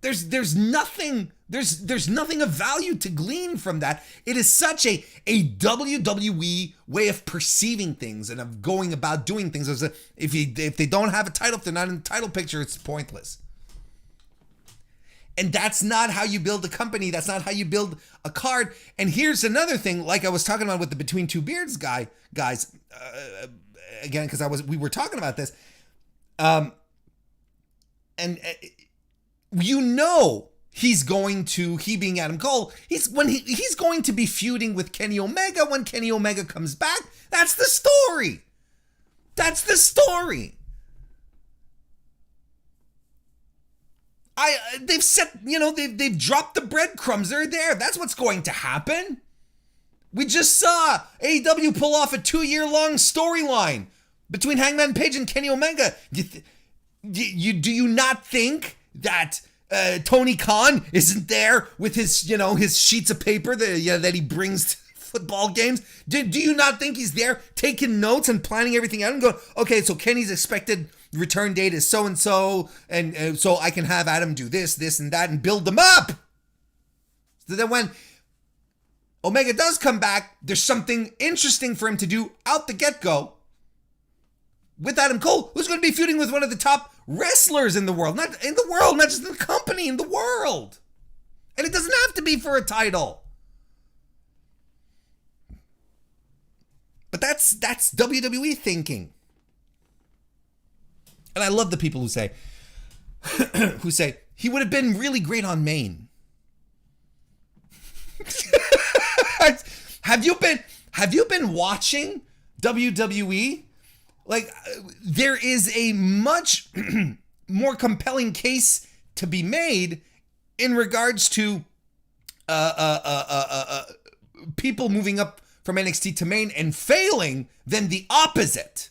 There's nothing of value to glean from that. It is such a WWE way of perceiving things and of going about doing things. If they don't have a title, if they're not in the title picture, it's pointless. And that's not how you build a company. That's not how you build a card. And here's another thing, like I was talking about with the Between Two Beards guys, again, because we were talking about this. He being Adam Cole, he's going to be feuding with Kenny Omega when Kenny Omega comes back. That's the story. That's the story. They've dropped the breadcrumbs. They're there. That's what's going to happen. We just saw AEW pull off a 2-year-long storyline between Hangman Page and Kenny Omega. Do you not think that Tony Khan isn't there with his sheets of paper that he brings to football games? Do you not think he's there taking notes and planning everything out and going, okay, so Kenny's expected return date is so-and-so, and so I can have Adam do this, and that, and build them up. So then when Omega does come back, there's something interesting for him to do out the get-go with Adam Cole, who's going to be feuding with one of the top wrestlers in the world. Not just in the company, in the world. And it doesn't have to be for a title. But that's WWE thinking. And I love the people who say, he would have been really great on Maine. Have you been watching WWE, like, there is a much more compelling case to be made in regards to people moving up from NXT to main and failing than the opposite.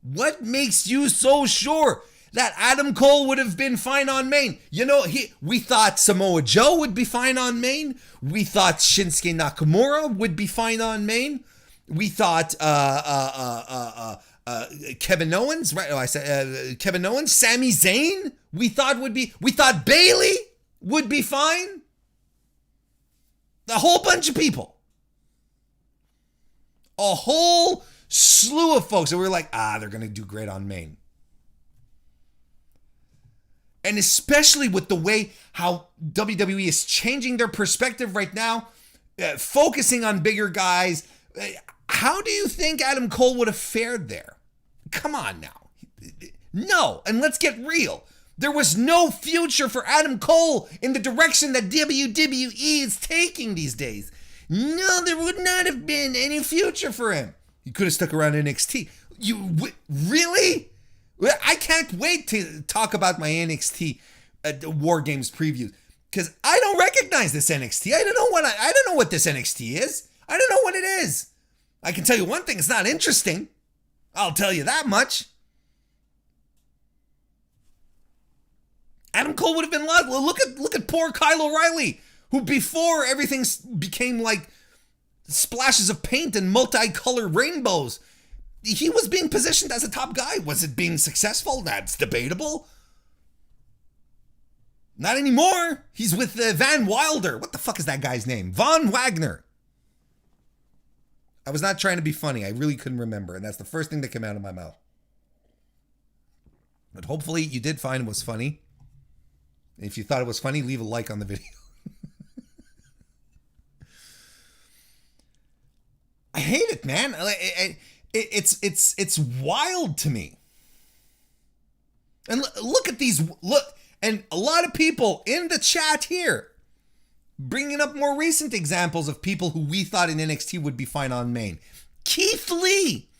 What makes you so sure that Adam Cole would have been fine on main? You know, we thought Samoa Joe would be fine on main. We thought Shinsuke Nakamura would be fine on main. We thought Kevin Owens, right? Oh, I said Kevin Owens, Sami Zayn. We thought Bayley would be fine. A whole bunch of people. A whole slew of folks that were like, they're going to do great on main. And especially with the way how WWE is changing their perspective right now, focusing on bigger guys. How do you think Adam Cole would have fared there? Come on now. No, and let's get real. There was no future for Adam Cole in the direction that WWE is taking these days. No, there would not have been any future for him. He could have stuck around NXT. Really? I can't wait to talk about my NXT War Games previews because I don't recognize this NXT. I don't know what this NXT is. I don't know what it is. I can tell you one thing: it's not interesting. I'll tell you that much. Adam Cole would have been lost. Look at poor Kyle O'Reilly, who before everything became like splashes of paint and multicolored rainbows, he was being positioned as a top guy. Was it being successful? That's debatable. Not anymore. He's with Van Wilder. What the fuck is that guy's name? Von Wagner. I was not trying to be funny. I really couldn't remember, and that's the first thing that came out of my mouth. But hopefully you did find it was funny. If you thought it was funny, leave a like on the video. I hate it, man. It's wild to me. And look at these. And a lot of people in the chat here bringing up more recent examples of people who we thought in NXT would be fine on main. Keith Lee,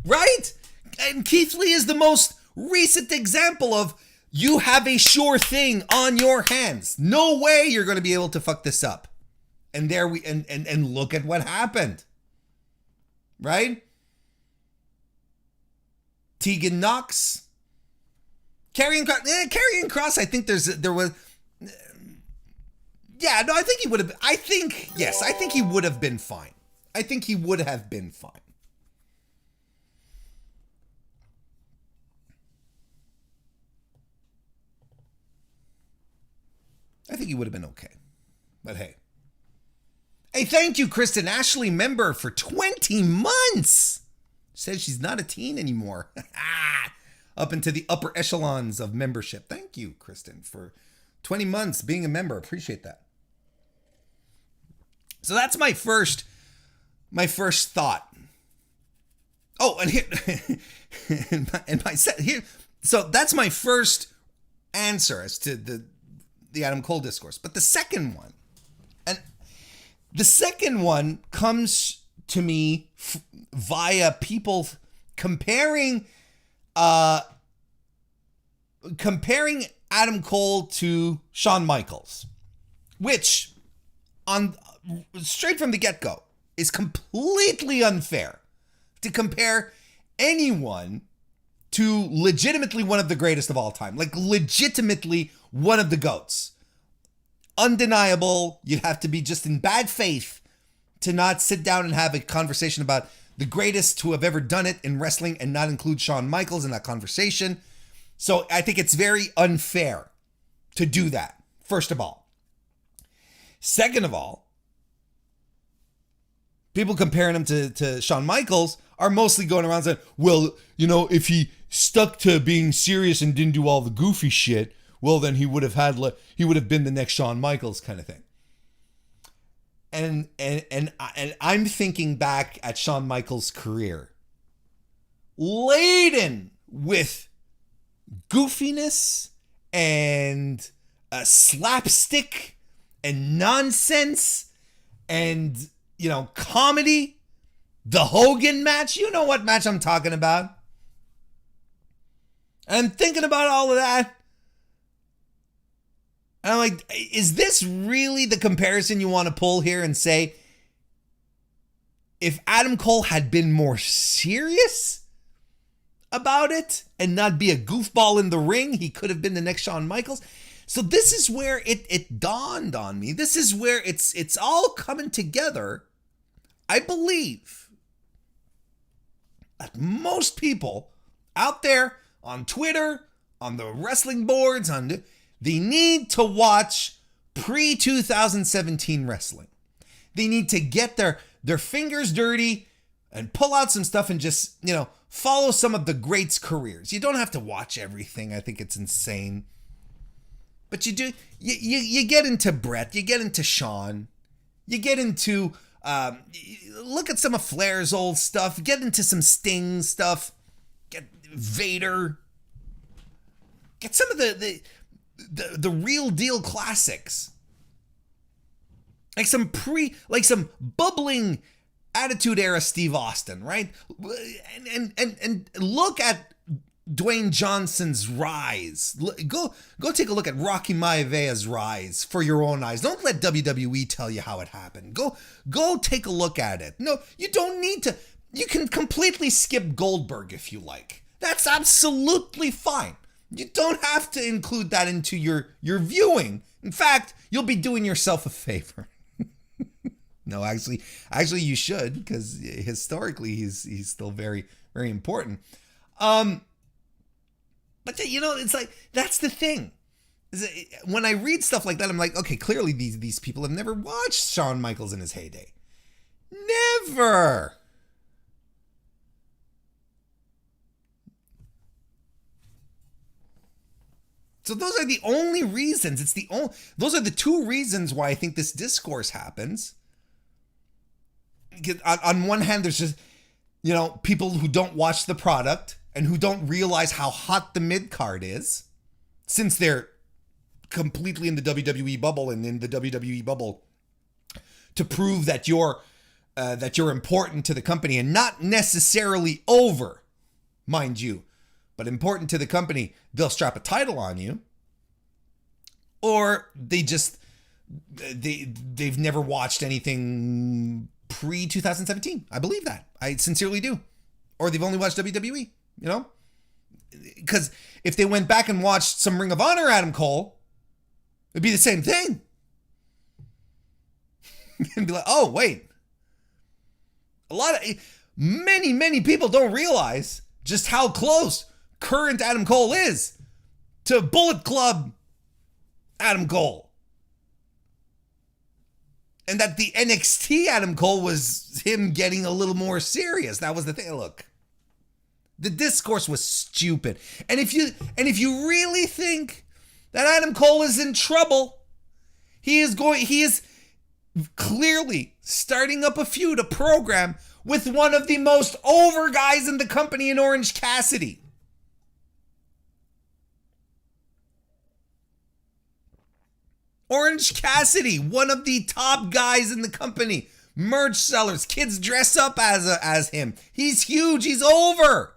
right? And Keith Lee is the most recent example of you have a sure thing on your hands. No way you're going to be able to fuck this up. And there we and look at what happened. Right? Tegan Knox. Karrion Kross, I think there was yeah, no, I think he would have I think he would have been fine. I think he would have been fine. I think he would have been okay. But hey. Hey, thank you, Kristen Ashley, member for 20 months. Says she's not a teen anymore. Up into the upper echelons of membership. Thank you, Kristen, for 20 months being a member. Appreciate that. So that's my first thought. Oh, and here, so that's my first answer as to the Adam Cole discourse. But the second one comes to me via people comparing Adam Cole to Shawn Michaels, which straight from the get-go is completely unfair to compare anyone to legitimately one of the greatest of all time. Like legitimately one of the GOATs. Undeniable. You'd have to be just in bad faith to not sit down and have a conversation about the greatest to have ever done it in wrestling and not include Shawn Michaels in that conversation. So I think it's very unfair to do that, first of all. Second of all, people comparing him to Shawn Michaels are mostly going around saying, well, you know, if he stuck to being serious and didn't do all the goofy shit, well, then he would have been the next Shawn Michaels kind of thing. And I'm thinking back at Shawn Michaels' career, laden with goofiness and slapstick and nonsense and, you know, comedy The Hogan match? You know what match I'm talking about. I'm thinking about all of that. And I'm like, is this really the comparison you want to pull here and say, if Adam Cole had been more serious about it and not be a goofball in the ring, he could have been the next Shawn Michaels? So this is where it dawned on me. This is where it's all coming together. I believe that most people out there on Twitter, on the wrestling boards, they need to watch pre-2017 wrestling. They need to get their fingers dirty and pull out some stuff and just, follow some of the greats' careers. You don't have to watch everything. I think it's insane. But you do, you get into Brett, you get into Shawn, you get into, look at some of Flair's old stuff, get into some Sting stuff, get Vader, get some of the real deal classics. Like some bubbling Attitude Era Steve Austin, right? And look at Dwayne Johnson's rise. Go take a look at Rocky Maevea's rise for your own eyes. Don't let WWE tell you how it happened. Go take a look at it. No, you don't need to. You can completely skip Goldberg if you like. That's absolutely fine. You don't have to include that into your viewing. In fact, you'll be doing yourself a favor. No, actually you should, because historically he's still very, very important. But it's like, that's the thing. When I read stuff like that, I'm like, okay, clearly these people have never watched Shawn Michaels in his heyday. Never. So those are the only reasons. Those are the two reasons why I think this discourse happens. On one hand, there's just, people who don't watch the product and who don't realize how hot the mid-card is, since they're completely in the WWE bubble and in the WWE bubble to prove that you're important to the company, and not necessarily over, mind you, but important to the company. They'll strap a title on you, or they've never watched anything pre-2017. I believe that. I sincerely do. Or they've only watched WWE, Because if they went back and watched some Ring of Honor Adam Cole, it'd be the same thing. And be like, oh, wait. Many people don't realize just how close current Adam Cole is to Bullet Club Adam Cole. And that the NXT Adam Cole was him getting a little more serious. That was the thing. Look, the discourse was stupid. And if you really think that Adam Cole is in trouble, he is clearly starting up a feud, a program with one of the most over guys in the company in Orange Cassidy. Orange Cassidy, one of the top guys in the company. Merch sellers, kids dress up as him. He's huge. He's over.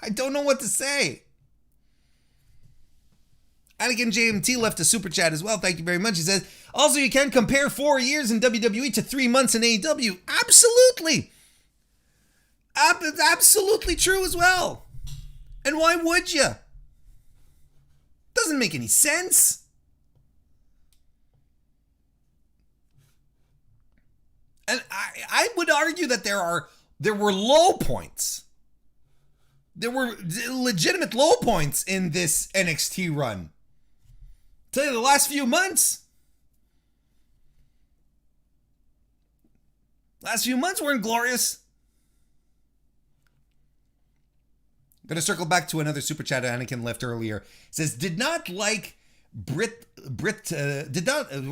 I don't know what to say. Anakin JMT left a super chat as well. Thank you very much. He says, also, you can compare 4 years in WWE to 3 months in AEW. Absolutely. It's absolutely true as well. And why would you? Doesn't make any sense. And I would argue that there were low points. There were legitimate low points in this NXT run. Tell you the last few months weren't glorious. I'm going to circle back to another super chat Anakin left earlier. It says, we're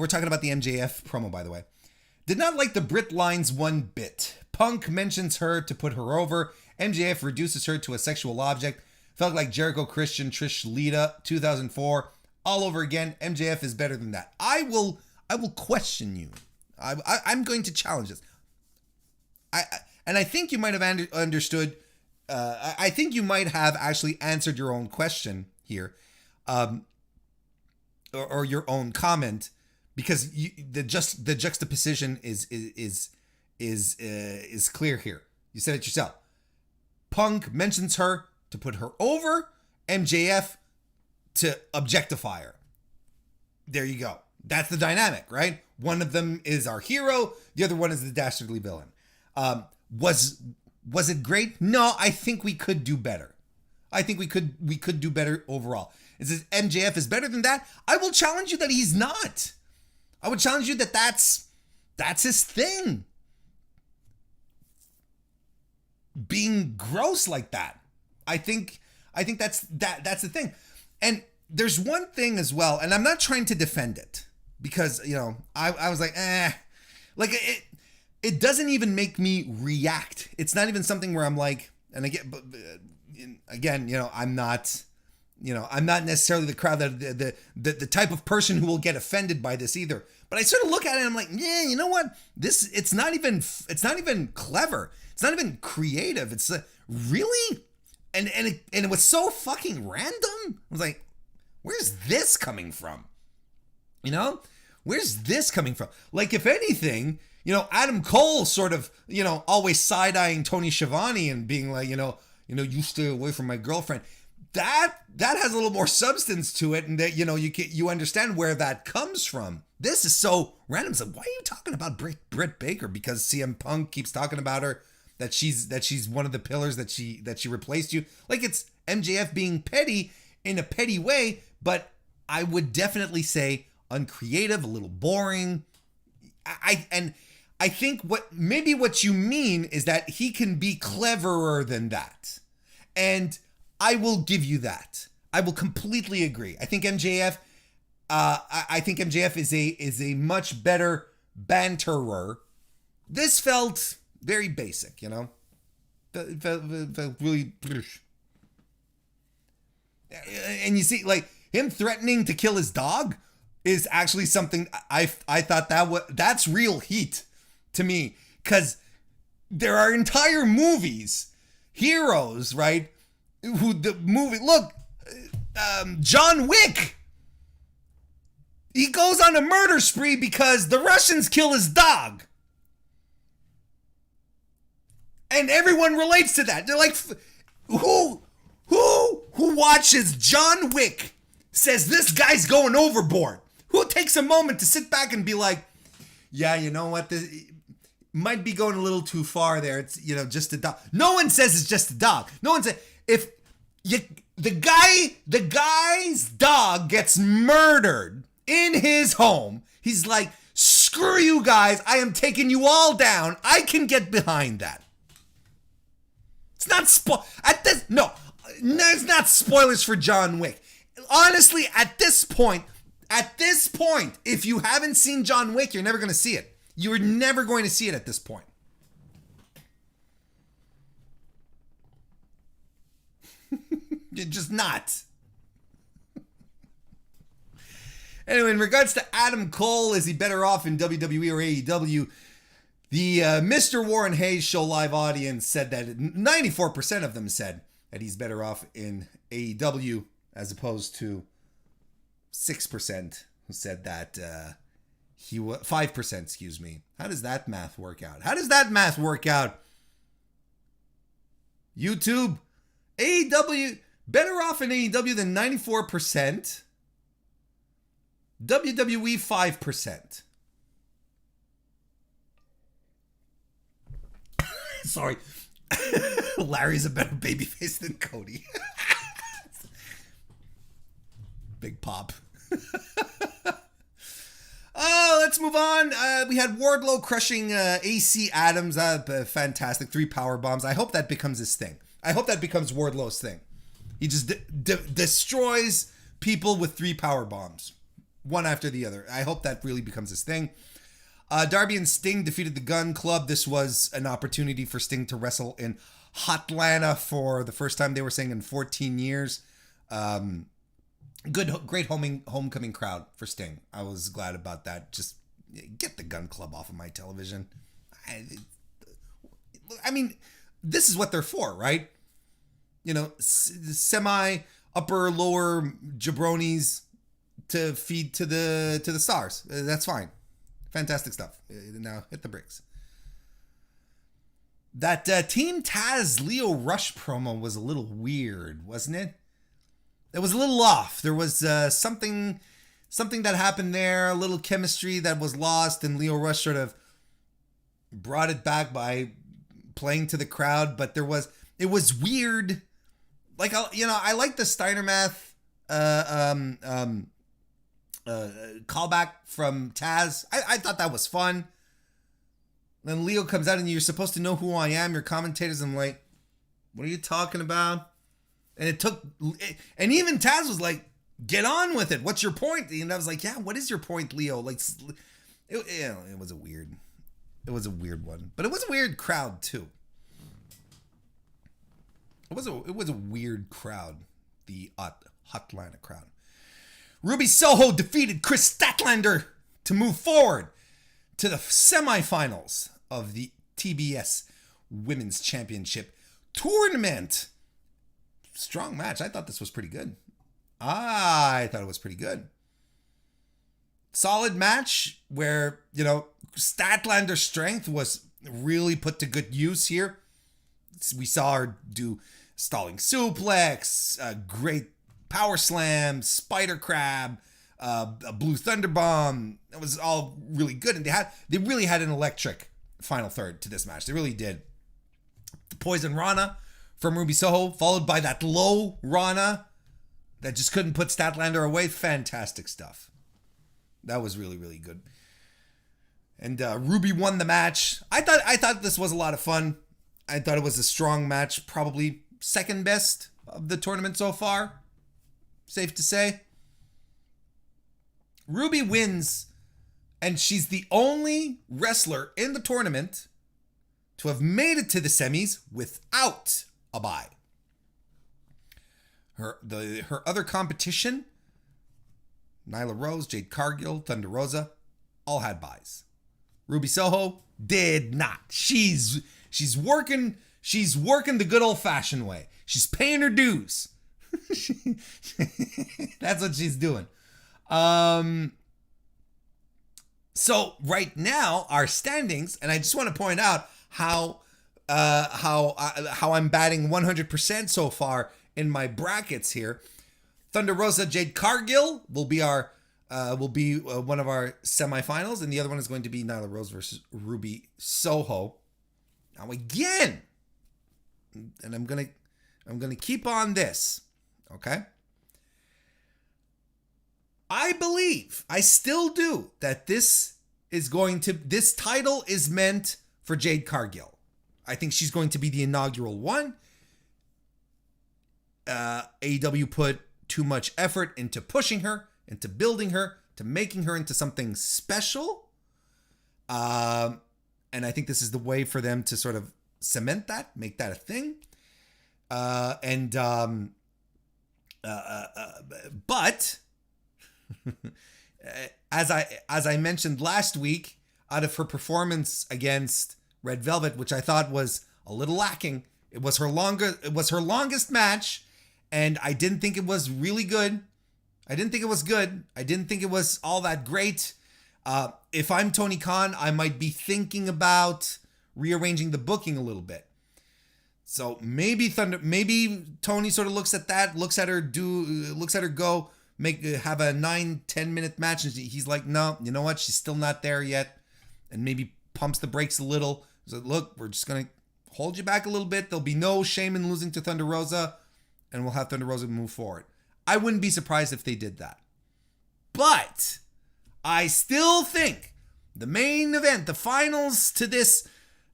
talking about the MJF promo, by the way. Did not like the Brit lines one bit. Punk mentions her to put her over. MJF reduces her to a sexual object. Felt like Jericho, Christian, Trish, Lita, 2004. All over again. MJF is better than that. I will question you I'm going to challenge this. And I think you might have understood. I think you might have actually answered your own question here, or your own comment, because the juxtaposition is clear here. You said it yourself. Punk mentions her to put her over, MJF to objectify her. There you go. That's the dynamic, right? One of them is our hero, the other one is the dastardly villain. Was it great? No, I think we could do better. I think we could do better overall. Is it MJF is better than that? I will challenge you that he's not. I would challenge you that that's his thing. Being gross like that. I think that's the thing. And there's one thing as well, and I'm not trying to defend it, because, you know, I was like, like it doesn't even make me react. It's not even something where I'm like, and again, you know, I'm not necessarily the crowd that the type of person who will get offended by this either. But I sort of look at it and I'm like, yeah, you know what? It's not even clever. It's not even creative. It's really, and it was so fucking random. I was like, where's this coming from? You know, where's this coming from? Like, if anything, you know, Adam Cole sort of, you know, always side-eyeing Tony Schiavone and being like, you know, you stay away from my girlfriend. That has a little more substance to it, and that, you know, you understand where that comes from. This is so random. So why are you talking about Britt Baker? Because CM Punk keeps talking about her, that she's one of the pillars, that she replaced you. Like, it's MJF being petty in a petty way, but I would definitely say uncreative, a little boring. I think what you mean is that he can be cleverer than that. And I will give you that. I will completely agree. I think MJF is a much better banterer. This felt very basic, you know? It felt really... And you see, like, him threatening to kill his dog is actually something I thought that's real heat to me, because there are entire movies, heroes, right? John Wick, he goes on a murder spree because the Russians kill his dog, and everyone relates to that. They're like, who watches John Wick says this guy's going overboard? Who takes a moment to sit back and be like, yeah, you know what, this might be going a little too far there. It's, you know, just a dog. No one says it's just a dog. No one says, if the guy's dog gets murdered in his home, he's like, screw you guys, I am taking you all down. I can get behind that. It's not it's not spoilers for John Wick. Honestly, at this point, if you haven't seen John Wick, you're never going to see it. You're never going to see it at this point. You're just not. Anyway, in regards to Adam Cole, is he better off in WWE or AEW? The MrWarrenHayes show live audience said that 94% of them said that he's better off in AEW, as opposed to 6% who said that 5%, excuse me. How does that math work out? YouTube, AEW, better off in AEW than 94%. WWE, 5%. Sorry. Larry's a better babyface than Cody. Big pop. Let's move on. We had Wardlow crushing AC Adams. Fantastic. 3 power bombs. I hope that becomes his thing. I hope that becomes Wardlow's thing. He just destroys people with 3 power bombs, one after the other. I hope that really becomes his thing. Darby and Sting defeated the Gun Club. This was an opportunity for Sting to wrestle in Hotlanta for the first time, they were saying, in 14 years. Great homecoming crowd for Sting. I was glad about that. Just Get the gun club off of my television. I mean, this is what they're for, right? You know, semi upper lower jabronis to feed to the stars. That's fine. Fantastic stuff. Now hit the bricks. That Team Taz Lio Rush promo was a little weird, wasn't it? It was a little off. There was something that happened there, a little chemistry that was lost, and Lio Rush sort of brought it back by playing to the crowd, but it was weird. Like, you know, I like the Steiner Math callback from Taz. I thought that was fun. Then Leo comes out and you're supposed to know who I am. Your commentators, I'm like, what are you talking about? And and even Taz was like, get on with it. What's your point? And I was like, yeah, what is your point, Leo? Like, it was a weird one, but it was a weird crowd too. It was a weird crowd, the Hotlanta crowd. Ruby Soho defeated Chris Statlander to move forward to the semifinals of the TBS Women's Championship Tournament. Strong match. I thought this was pretty good. I thought it was pretty good. Solid match where, you know, Statlander's strength was really put to good use here. We saw her do stalling suplex, a great power slam, spider crab, a blue thunder bomb. It was all really good, and they really had an electric final third to this match. They really did. The Poison Rana from Ruby Soho, followed by that low Rana that just couldn't put Statlander away. Fantastic stuff. That was really, really good. And Ruby won the match. I thought this was a lot of fun. I thought it was a strong match, probably second best of the tournament so far. Safe to say. Ruby wins, and she's the only wrestler in the tournament to have made it to the semis without a bye. Her other competition, Nyla Rose, Jade Cargill, Thunder Rosa, all had byes. Ruby Soho did not. She's working the good old-fashioned way. She's paying her dues. That's what she's doing. So right now our standings, and I just want to point out how I'm batting 100% so far in my brackets here. Thunder Rosa, Jade Cargill will be one of our semifinals, and the other one is going to be Nyla Rose versus Ruby Soho. Now again, and I'm gonna keep on this, okay? I still do, that this title is meant for Jade Cargill. I think she's going to be the inaugural one. AEW put too much effort into pushing her, into building her, to making her into something special. And I think this is the way for them to sort of cement that, make that a thing. But as I mentioned last week, out of her performance against Red Velvet, which I thought was a little lacking, it was her longest match, and I didn't think it was really good. I didn't think it was good. I didn't think it was all that great. If I'm Tony Khan, I might be thinking about rearranging the booking a little bit. So maybe Tony sort of looks at her go, have a 9-10 minute match, and he's like, no, you know what? She's still not there yet, and maybe pumps the brakes a little. So look, we're just gonna hold you back a little bit. There'll be no shame in losing to Thunder Rosa, and we'll have Thunder Rosa move forward. I wouldn't be surprised if they did that. But I still think the main event, the finals to this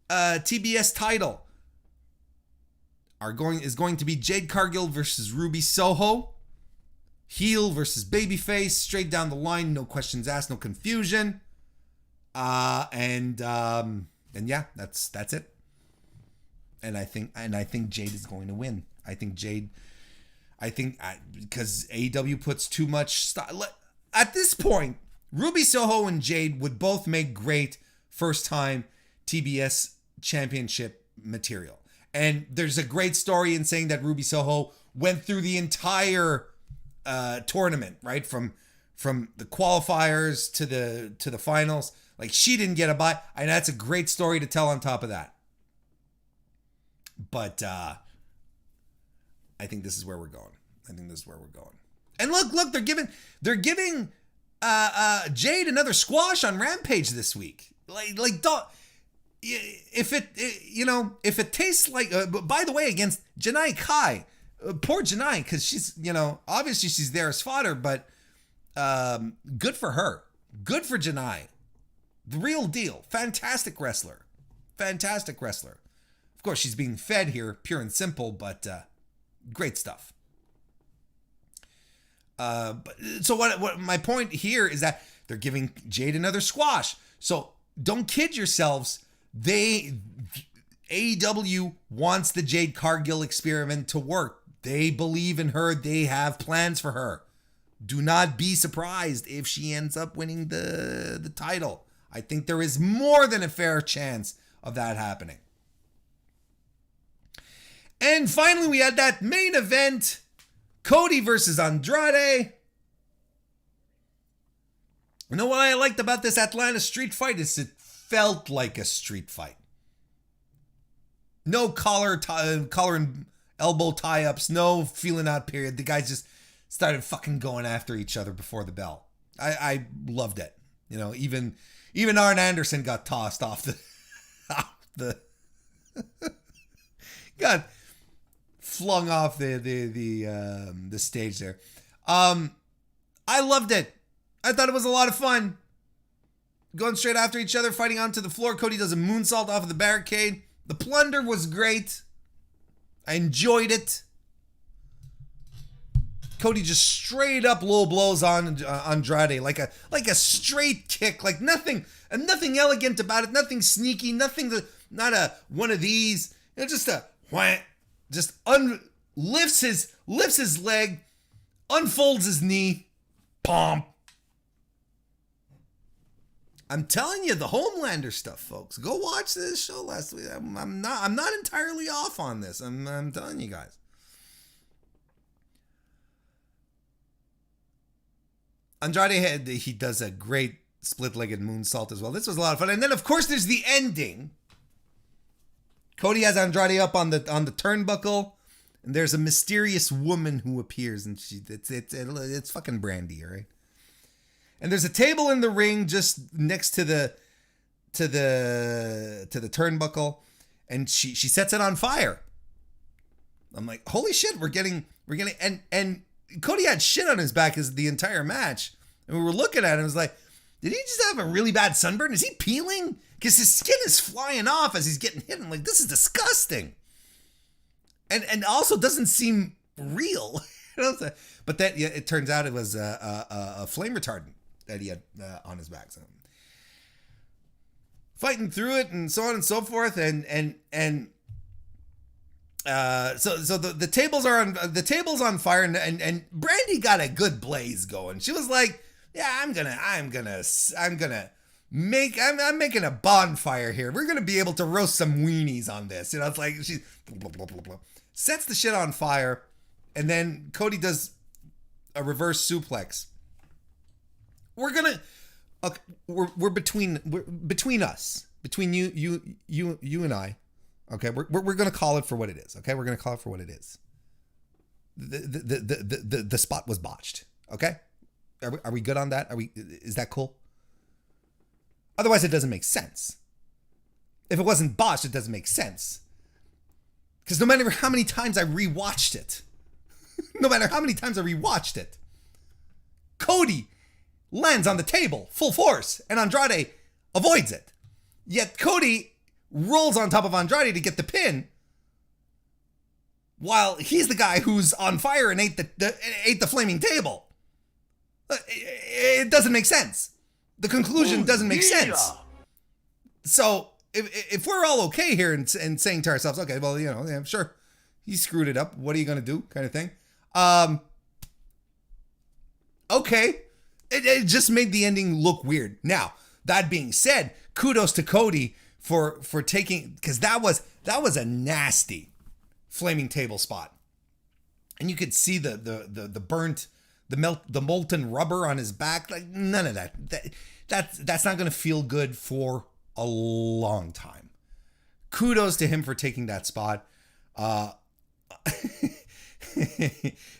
TBS title, is going to be Jade Cargill versus Ruby Soho. Heel versus babyface, straight down the line, no questions asked, no confusion. And yeah, that's it. And I think Jade is going to win. Because AEW puts too much at this point, Ruby Soho and Jade would both make great first-time TBS championship material. And there's a great story in saying that Ruby Soho went through the entire tournament, right? From the qualifiers to the finals. Like, she didn't get a bye. And that's a great story to tell on top of that. But I think this is where we're going. And look, they're giving Jade another squash on Rampage this week. If it tastes like, by the way, against Janai Kai, poor Janai, because she's, obviously she's there as fodder, but good for her. Good for Janai. The real deal. Fantastic wrestler. Of course, she's being fed here, pure and simple, but great stuff. So what my point here is that they're giving Jade another squash. So don't kid yourselves. AEW wants the Jade Cargill experiment to work. They believe in her. They have plans for her. Do not be surprised if she ends up winning the title. I think there is more than a fair chance of that happening. And finally, we had that main event. Cody versus Andrade. You know what I liked about this Atlanta street fight is it felt like a street fight. No collar and elbow tie-ups, no feeling out period. The guys just started fucking going after each other before the bell. I loved it. Even Arn Anderson got tossed off the got flung off the stage there. I loved it. I thought it was a lot of fun. Going straight after each other, fighting onto the floor. Cody does a moonsault off of the barricade. The plunder was great. I enjoyed it. Cody just straight up low blows on Andrade like a straight kick, like nothing elegant about it, nothing sneaky, not one of these. Just a wham, lifts his leg, unfolds his knee, pomp. I'm telling you, the Homelander stuff, folks. Go watch this show last week. I'm not entirely off on this. I'm telling you guys. Andrade he does a great split-legged moonsault as well. This was a lot of fun. And then of course there's the ending. Cody has Andrade up on the turnbuckle, and there's a mysterious woman who appears, and it's fucking Brandy, all right? And there's a table in the ring just next to the turnbuckle, and she sets it on fire. I'm like, holy shit, we're getting and Cody had shit on his back as the entire match, and we were looking at him. It was like, did he just have a really bad sunburn? Is he peeling? Because his skin is flying off as he's getting hit. I'm like, this is disgusting, and also doesn't seem real. But that it turns out it was a flame retardant that he had on his back. So fighting through it and so on and so forth, so the table's on fire, and Brandy got a good blaze going. She was like, yeah, I'm making a bonfire here. We're gonna be able to roast some weenies on this. It's like she blah, blah, blah, blah, sets the shit on fire, and then Cody does a reverse suplex. We're between us, between you and I. Okay, we're gonna call it for what it is. Okay, we're gonna call it for what it is. The spot was botched. Okay, are we good on that? Is that cool? Otherwise, it doesn't make sense. If it wasn't botched, it doesn't make sense. Because no matter how many times I rewatched it, Cody lands on the table full force, and Andrade avoids it. Yet Cody rolls on top of Andrade to get the pin, while he's the guy who's on fire and ate the flaming table. It doesn't make sense. The conclusion doesn't make sense. So if we're all okay here and saying to ourselves, okay, well, I'm sure he screwed it up. What are you going to do? Kind of thing. Okay. It just made the ending look weird. Now, that being said, kudos to Cody for taking, because that was a nasty flaming table spot. And you could see the burnt, the molten rubber on his back. Like, none of that. That's not going to feel good for a long time. Kudos to him for taking that spot.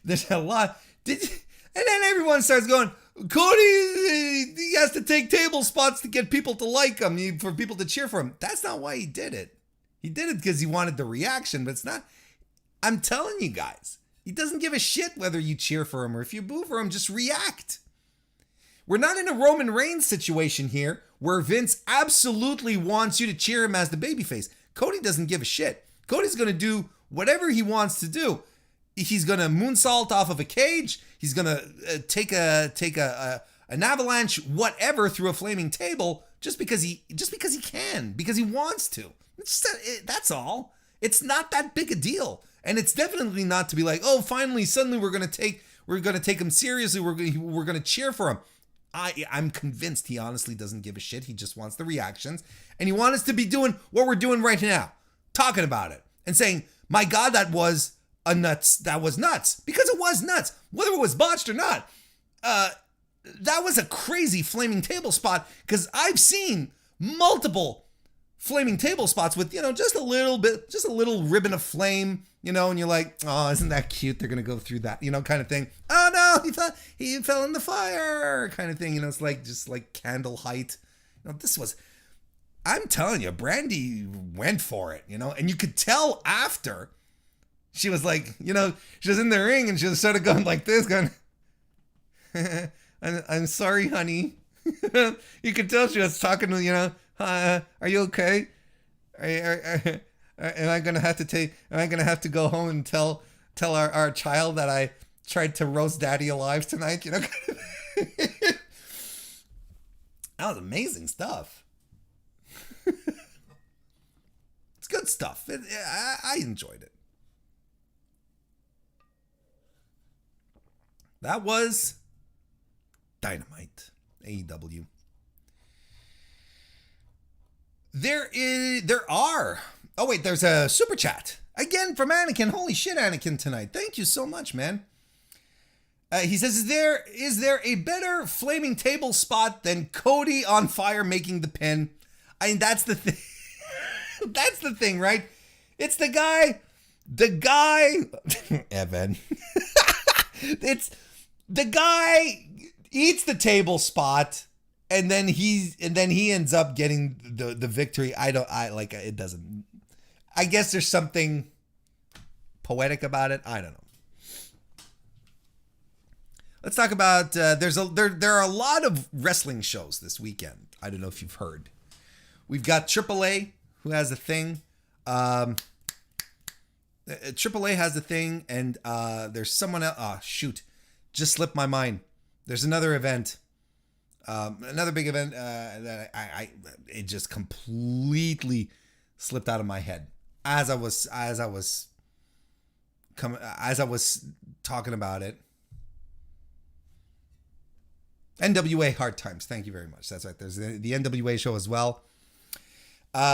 There's a lot. And then everyone starts going, Cody, he has to take table spots to get people to like him, for people to cheer for him. That's not why he did it. He did it because he wanted the reaction, but it's not. I'm telling you guys, he doesn't give a shit whether you cheer for him or if you boo for him, just react. We're not in a Roman Reigns situation here where Vince absolutely wants you to cheer him as the babyface. Cody doesn't give a shit. Cody's going to do whatever he wants to do. He's going to moonsault off of a cage. He's going to take an avalanche, whatever, through a flaming table just because he can, because he wants to. That's all. It's not that big a deal. And it's definitely not to be like, oh, finally, suddenly we're going to take him seriously. We're going to cheer for him. I'm convinced he honestly doesn't give a shit. He just wants the reactions. And he wants us to be doing what we're doing right now. Talking about it. And saying, my God, that was nuts. Because it was nuts. Whether it was botched or not. That was a crazy flaming table spot. Because I've seen multiple flaming table spots with, just a little ribbon of flame, and you're like, oh, isn't that cute? They're going to go through that, kind of thing. Oh no, he fell in the fire kind of thing. It's like, just like candle height. I'm telling you, Brandy went for it, and you could tell after she was like, she was in the ring and she was sort of going like this, going, I'm sorry, honey. You could tell she was talking to, are you okay? Am I gonna have to go home and tell our child that I tried to roast daddy alive tonight? That was amazing stuff. It's good stuff. I enjoyed it. That was Dynamite, AEW. There's a super chat again from Anakin. Holy shit, Anakin tonight. Thank you so much, man. He says, is there a better flaming table spot than Cody on fire making the pin? I mean, that's the thing. That's the thing, right? It's the guy, Evan. It's the guy eats the table spot. And then he ends up getting the victory. It doesn't. I guess there's something poetic about it. I don't know. Let's talk about there are a lot of wrestling shows this weekend. I don't know if you've heard. We've got AAA, who has a thing. AAA has a thing, and there's someone else. Oh, shoot, just slipped my mind. There's another event. Another big event that it just completely slipped out of my head as I was talking about it. NWA Hard Times. Thank you very much. That's right. There's the NWA show as well. But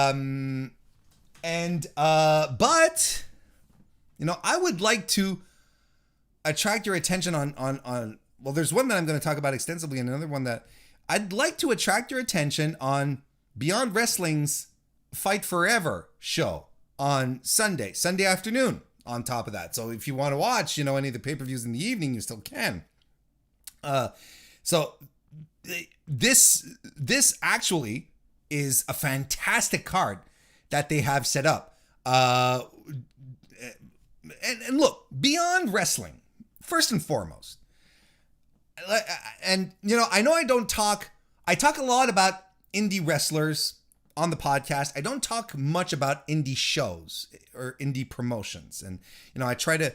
I would like to attract your attention on. Well, there's one that I'm going to talk about extensively, and another one that I'd like to attract your attention on Beyond Wrestling's Fight Forever show on Sunday afternoon on top of that. So if you want to watch, any of the pay-per-views in the evening, you still can. So this actually is a fantastic card that they have set up. And look, Beyond Wrestling, first and foremost, and I know I talk a lot about indie wrestlers on the podcast. I don't talk much about indie shows or indie promotions, and I try to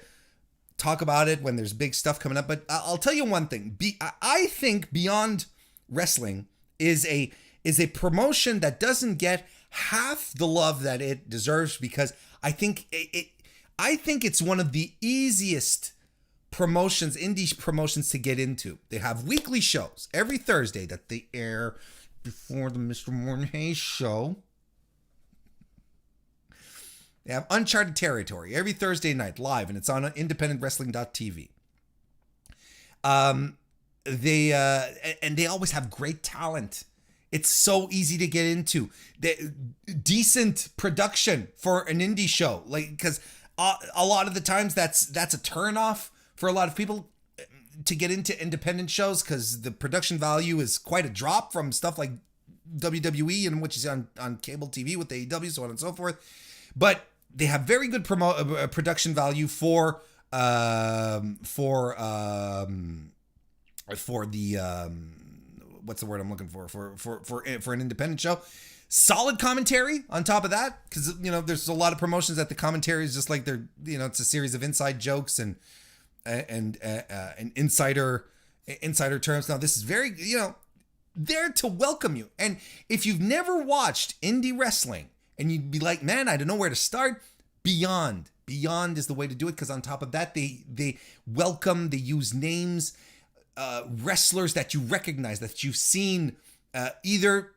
talk about it when there's big stuff coming up. But I'll tell you one thing: I think Beyond Wrestling is a promotion that doesn't get half the love that it deserves, because I think it's one of the easiest promotions, indie promotions to get into. They have weekly shows every Thursday that they air before the MrWarrenHayes show. They have Uncharted Territory every Thursday night live, and it's on independentwrestling.tv. They always have great talent. It's so easy to get into. Decent production for an indie show, like, because a lot of the times that's a turnoff for a lot of people to get into independent shows, because the production value is quite a drop from stuff like WWE and what you see on cable TV with AEW, so on and so forth. But they have very good production value for the what's the word I'm looking for an independent show. Solid commentary on top of that, because there's a lot of promotions that the commentary is just like it's a series of inside jokes and insider terms. Now this is very there to welcome you. And if you've never watched indie wrestling and you'd be like, man, I don't know where to start, Beyond is the way to do it, because on top of that they welcome, they use names, wrestlers that you recognize, that you've seen either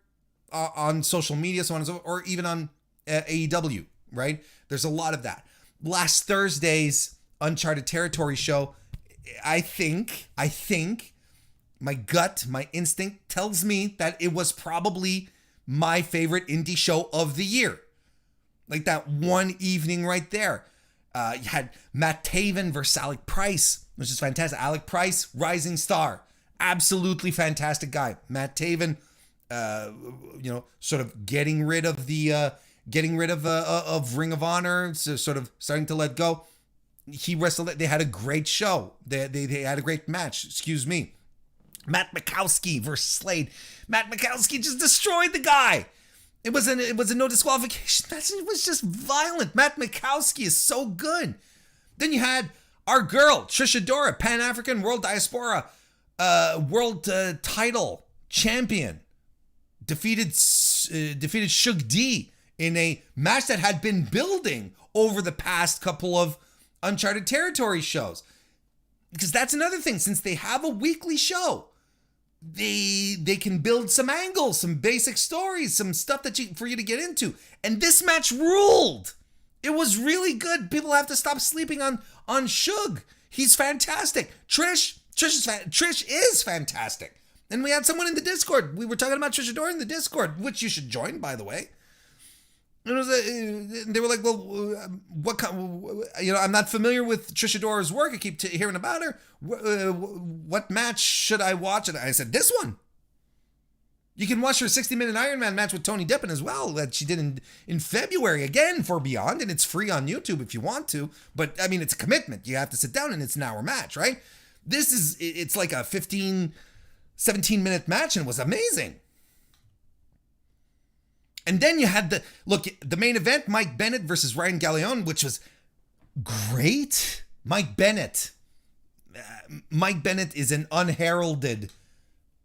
on social media, so on and so forth, or even on AEW, right? There's a lot of that. Last Thursday's Uncharted Territory show, I think my gut, my instinct tells me that it was probably my favorite indie show of the year. Like that one evening right there. You had Matt Taven versus Alec Price, which is fantastic. Alec Price, rising star. Absolutely fantastic guy. Matt Taven, sort of getting rid of Ring of Honor, so sort of starting to let go. He wrestled. They had a great show. They had a great match. Excuse me. Matt Mikowski versus Slade. Matt Mikowski just destroyed the guy. It was a no disqualification match. It was just violent. Matt Mikowski is so good. Then you had our girl Trisha Dora, Pan African World Diaspora World Title Champion, defeated Shug D in a match that had been building over the past couple of Uncharted Territory shows. Because that's another thing. Since they have a weekly show, they can build some angles, some basic stories, some stuff for you to get into. And this match ruled. It was really good. People have to stop sleeping on Shug. He's fantastic. Trish is fantastic. And we had someone in the Discord. We were talking about Trisha Dora in the Discord, which you should join, by the way. They were like, well, what kind? I'm not familiar with Trisha Dora's work. I keep hearing about her. What match should I watch? And I said, this one. You can watch her 60-minute Iron Man match with Tony Deppen as well, that she did in February, again, for Beyond, and it's free on YouTube if you want to. But, I mean, it's a commitment. You have to sit down, and it's an hour match, right? It's like a 15, 17-minute match, and it was amazing. And then you had the main event, Mike Bennett versus Ryan Galeon, which was great. Mike Bennett is an unheralded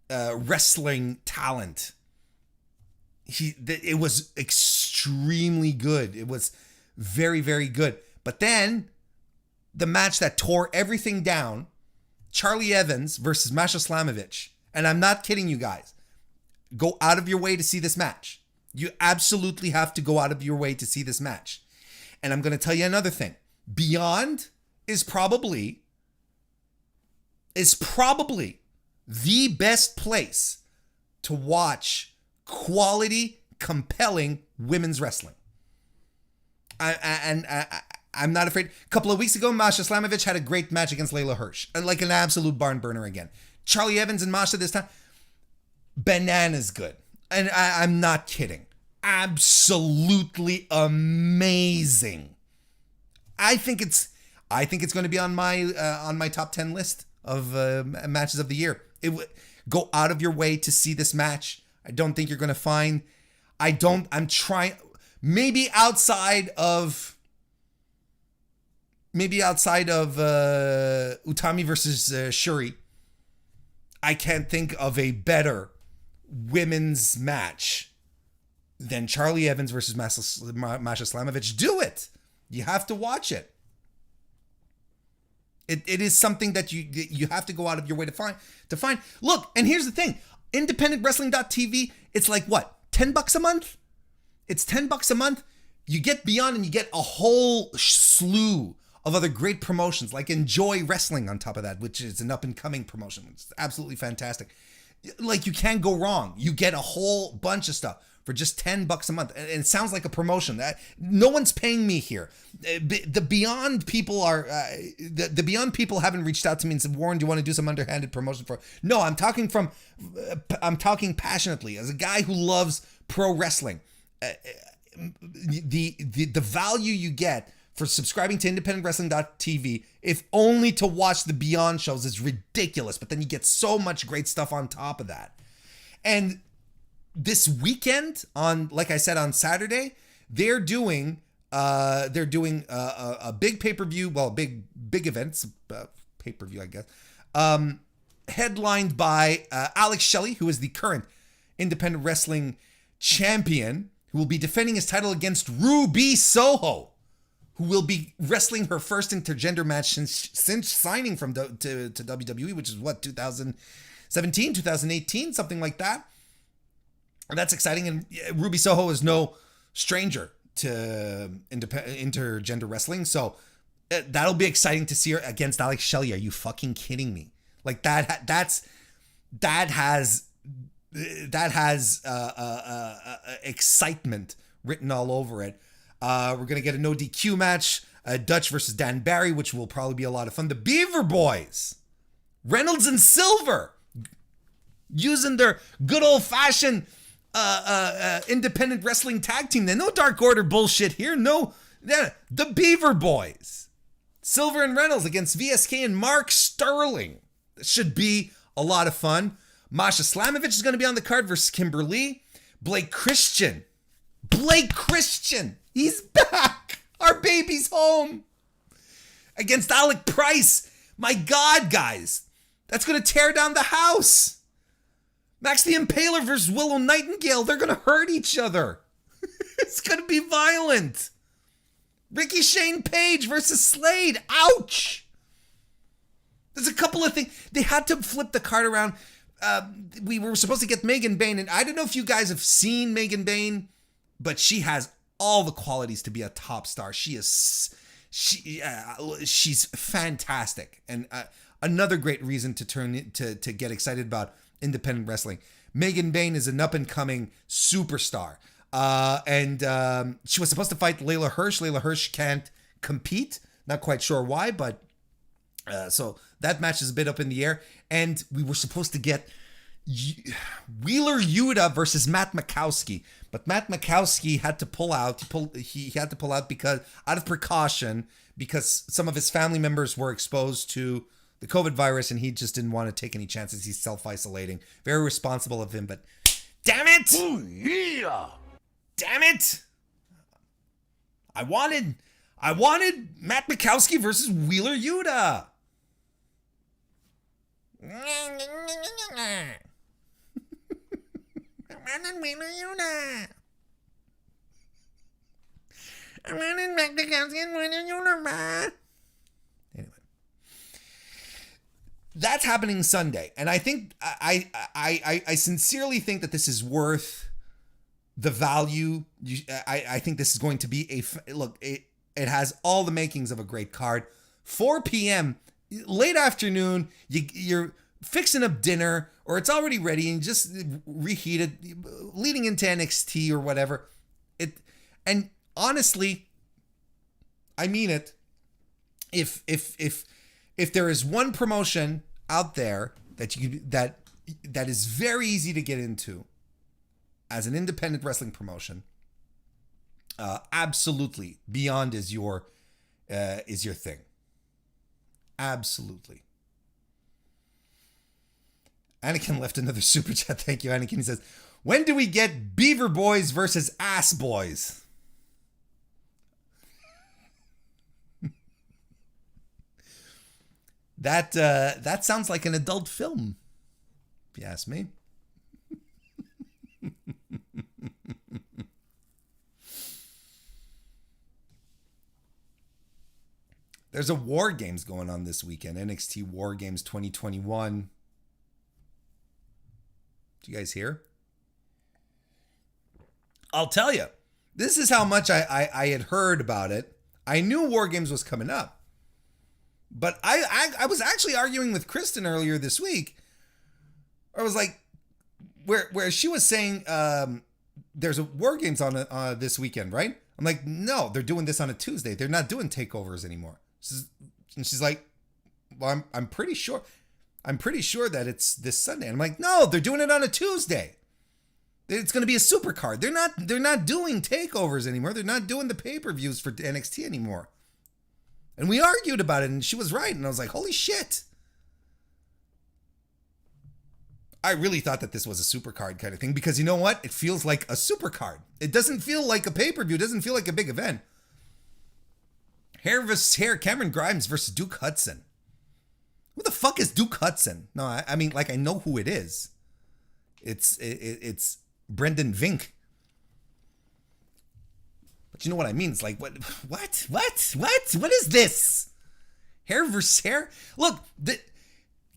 wrestling talent. It was extremely good. It was very, very good. But then the match that tore everything down, Charlie Evans versus Masha Slamovich. And I'm not kidding you guys. Go out of your way to see this match. You absolutely have to go out of your way to see this match. And I'm going to tell you another thing. Beyond is probably the best place to watch quality, compelling women's wrestling. I'm not afraid. A couple of weeks ago, Masha Slamovich had a great match against Layla Hirsch. Like an absolute barn burner again. Charlie Evans and Masha this time, bananas good. And I'm not kidding. Absolutely amazing. I think it's going to be on my top 10 list of matches of the year. Go out of your way to see this match. I don't think you're going to find. I'm trying. Maybe outside of Utami versus Shuri, I can't think of a better women's match than Charlie Evans versus Masha Slamovich. Do it. You have to watch it. It is something that you have to go out of your way to find. Look, and here's the thing: independentwrestling.tv. It's like what, $10 a month? It's $10 a month. You get beyond, and you get a whole slew of other great promotions, like Enjoy Wrestling on top of that, which is an up and coming promotion. It's absolutely fantastic. Like, you can't go wrong. You get a whole bunch of stuff for just $10 a month. And it sounds like a promotion. No one's paying me here. The Beyond people are, the Beyond people haven't reached out to me and said, Warren, do you want to do some underhanded promotion for? No, I'm talking passionately as a guy who loves pro wrestling. The value you get for subscribing to independentwrestling.tv, if only to watch the Beyond shows, is ridiculous. But then you get so much great stuff on top of that. And this weekend, like I said, on Saturday, they're doing a big pay-per-view, well, big events, pay-per-view, I guess, headlined by Alex Shelley, who is the current independent wrestling champion, who will be defending his title against Ruby Soho, who will be wrestling her first intergender match since signing to WWE, which is what, 2017, 2018, something like that. And that's exciting. And Ruby Soho is no stranger to intergender wrestling, so that'll be exciting to see her against Alex Shelley. Are you fucking kidding me? Like, that has excitement written all over it. We're going to get a no DQ match, Dutch versus Dan Barry, which will probably be a lot of fun. The Beaver Boys, Reynolds and Silver, using their good old-fashioned independent wrestling tag team. There's no Dark Order bullshit here. No, the Beaver Boys, Silver and Reynolds against VSK and Mark Sterling. This should be a lot of fun. Masha Slamovich is going to be on the card versus Kimberly. Blake Christian, he's back. Our baby's home. Against Alec Price. My God, guys, that's going to tear down the house. Max the Impaler versus Willow Nightingale. They're going to hurt each other. It's going to be violent. Ricky Shane Page versus Slade. Ouch. There's a couple of things. They had to flip the card around. We were supposed to get Megan Bain, and I don't know if you guys have seen Megan Bain, but she has all the qualities to be a top star. She's fantastic, and another great reason to get excited about independent wrestling. Megan Bain is an up and coming superstar, and she was supposed to fight Layla Hirsch. Layla Hirsch can't compete. Not quite sure why, but so that match is a bit up in the air. And we were supposed to get Wheeler Yuta versus Matt Makowski, but Matt Makowski had to pull out. He had to pull out because, out of precaution, because some of his family members were exposed to the COVID virus, and he just didn't want to take any chances. He's self-isolating. Very responsible of him, but damn it! Oh, yeah! Damn it! I wanted Matt Makowski versus Wheeler Yuta. I wanted Wheeler Yuta. I wanted Matt Makowski and Wheeler Yuta. Anyway, that's happening Sunday, and I think I sincerely think that this is worth the value. I think this is going to be look. It has all the makings of a great card. 4 p.m. late afternoon. You're fixing up dinner, or it's already ready, and just reheat it, leading into NXT or whatever. And honestly, I mean it. If there is one promotion out there that that is very easy to get into as an independent wrestling promotion, absolutely, Beyond is your thing. Absolutely. Anakin left another super chat. Thank you, Anakin. He says, when do we get Beaver Boys versus Ass Boys? That sounds like an adult film, if you ask me. There's a War Games going on this weekend. NXT War Games 2021. Did you guys hear? I'll tell you. This is how much I had heard about it. I knew War Games was coming up. But I was actually arguing with Kristen earlier this week. I was like, where she was saying there's a War Games on this weekend, right? I'm like, no, they're doing this on a Tuesday. They're not doing takeovers anymore. And she's like, well, I'm pretty sure. I'm pretty sure that it's this Sunday. And I'm like, no, they're doing it on a Tuesday. It's going to be a super card. They're not doing takeovers anymore. They're not doing the pay-per-views for NXT anymore. And we argued about it, and she was right. And I was like, holy shit. I really thought that this was a super card kind of thing because you know what? It feels like a super card. It doesn't feel like a pay-per-view. It doesn't feel like a big event. Hair versus hair, Cameron Grimes versus Duke Hudson. Who the fuck is Duke Hudson? No, I mean, like, I know who it is. It's Brendan Vink. But you know what I mean? It's like, what is this? Hair versus hair? Look,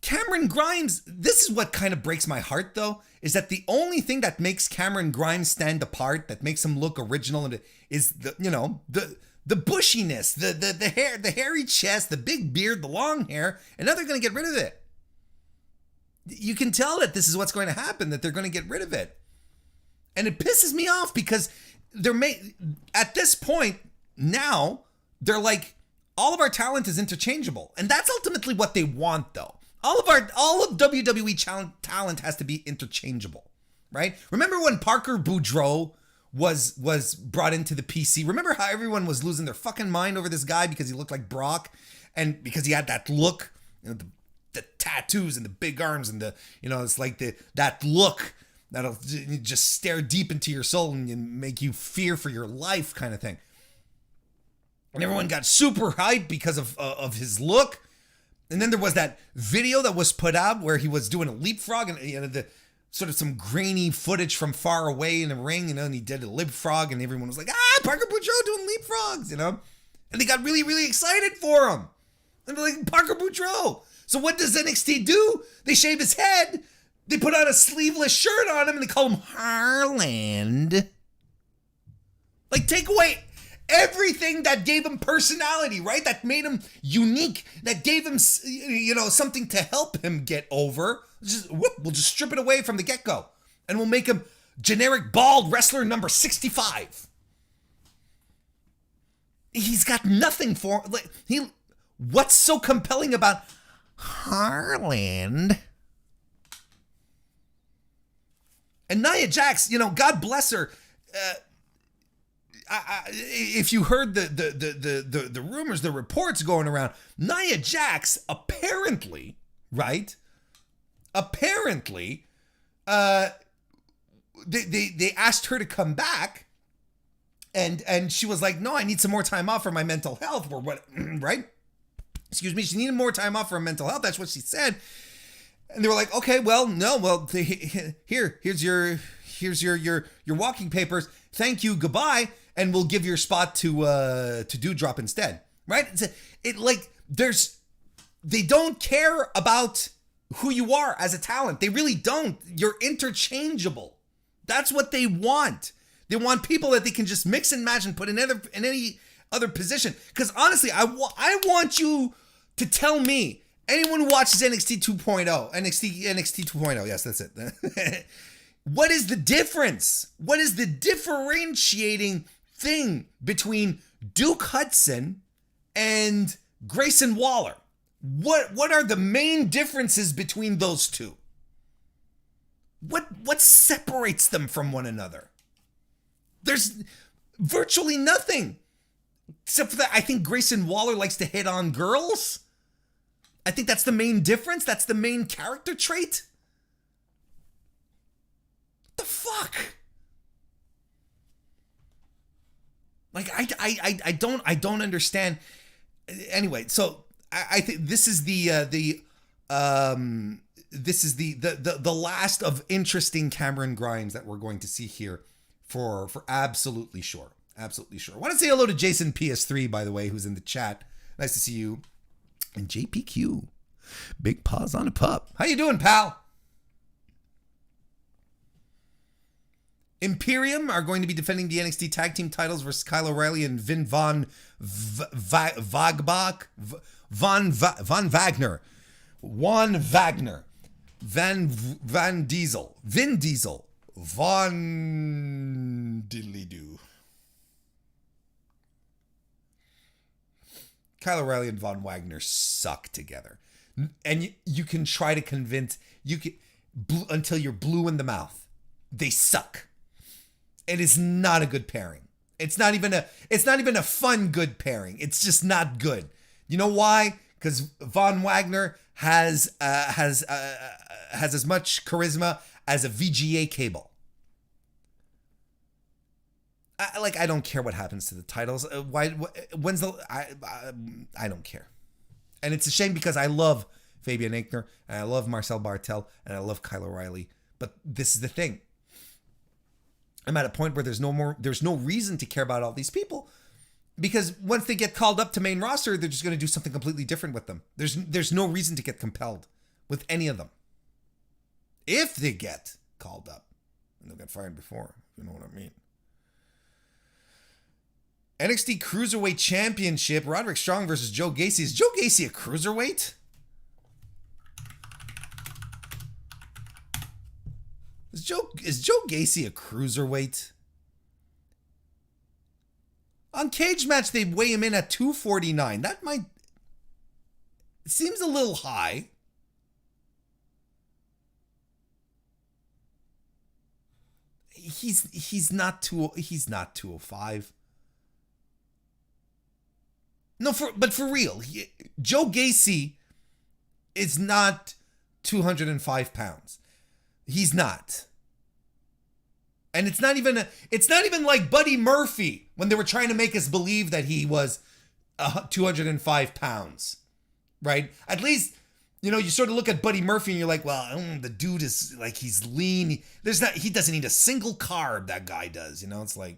Cameron Grimes, this is what kind of breaks my heart, though, is that the only thing that makes Cameron Grimes stand apart, that makes him look original, is the bushiness, the hair, the hairy chest, the big beard, the long hair, and now they're going to get rid of it. You can tell that this is what's going to happen, that they're going to get rid of it. And it pisses me off because at this point now, they're like, all of our talent is interchangeable. And that's ultimately what they want, though. All of WWE talent has to be interchangeable, right? Remember when Parker Boudreaux was brought into the PC? Remember how everyone was losing their fucking mind over this guy because he looked like Brock and because he had that look, the tattoos and the big arms and it's like that look that'll just stare deep into your soul and make you fear for your life kind of thing. And everyone got super hyped because of his look. And then there was that video that was put out where he was doing a leapfrog and the sort of some grainy footage from far away in the ring, and he did a leapfrog and everyone was like, Parker Boudreaux doing leapfrogs, and they got really, really excited for him. And they're like, Parker Boudreaux. So what does NXT do? They shave his head. They put on a sleeveless shirt on him and they call him Harland. Like, take away everything that gave him personality, right? That made him unique, that gave him, something to help him get over. We'll just strip it away from the get-go. And we'll make him generic bald wrestler number 65. He's got nothing for, what's so compelling about Harland? And Nia Jax, God bless her. If you heard the rumors, the reports going around, Nia Jax apparently, right? Apparently, they asked her to come back, and she was like, "No, I need some more time off for my mental health," or what? Right? Excuse me. She needed more time off for her mental health. That's what she said. And they were like, "Okay, well, no, well, here's your walking papers. Thank you, goodbye." And we'll give your spot to Doudrop instead, right? They don't care about who you are as a talent. They really don't. You're interchangeable. That's what they want. They want people that they can just mix and match and put in any other position. Because honestly, I want you to tell me, anyone who watches NXT 2.0, NXT 2.0, yes, that's it. What is the difference? What is the differentiating thing between Duke Hudson and Grayson Waller? What are the main differences between those two? What separates them from one another? There's virtually nothing. Except for that, I think Grayson Waller likes to hit on girls. I think that's the main difference. That's the main character trait. What the fuck? Like, I don't understand. Anyway, so I think this is the last of interesting Cameron Grimes that we're going to see here for absolutely sure. Absolutely sure. I want to say hello to Jason PS3, by the way, who's in the chat. Nice to see you. And JPQ. Big paws on a pup. How you doing, pal? Imperium are going to be defending the NXT Tag Team titles versus Kyle O'Reilly and Vin Von Vagbach. Von Wagner. Juan Wagner. Van Diesel. Vin Diesel. Von Diddly-Doo. Kyle O'Reilly and Von Wagner suck together. And you can try to convince, until you're blue in the mouth. They suck. It is not a good pairing. It's not even a fun good pairing. It's just not good. You know why? Because Von Wagner has as much charisma as a VGA cable. I don't care what happens to the titles. I don't care. And it's a shame because I love Fabian Aichner and I love Marcel Bartel and I love Kyle O'Reilly. But this is the thing. I'm at a point where there's no reason to care about all these people, because once they get called up to main roster, they're just going to do something completely different with them. There's no reason to get compelled with any of them. If they get called up, and they'll get fired before, if you know what I mean. NXT Cruiserweight Championship, Roderick Strong versus Joe Gacy. Is Joe Gacy a cruiserweight? Is Joe Gacy a cruiserweight? On Cage Match, they weigh him in at 249. That might... It seems a little high. He's not 205. No, but for real, Joe Gacy is not 205 pounds. He's not. And it's not even like Buddy Murphy when they were trying to make us believe that he was 205 pounds, right? At least, you sort of look at Buddy Murphy and you're like, well, the dude is like, he's lean. He doesn't eat a single carb, that guy does, it's like.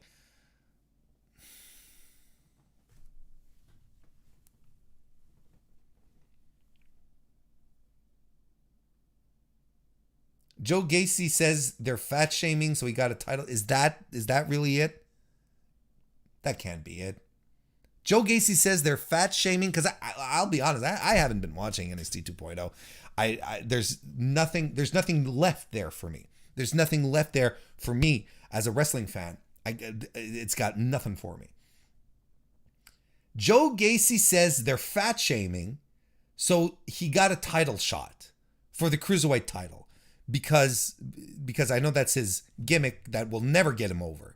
Joe Gacy says they're fat shaming, so he got a title. Is that really it? That can't be it. Joe Gacy says they're fat shaming, because I'll be honest, I haven't been watching NXT 2.0. There's nothing left there for me. There's nothing left there for me as a wrestling fan. It's got nothing for me. Joe Gacy says they're fat shaming, so he got a title shot for the Cruiserweight title. Because I know that's his gimmick that will never get him over.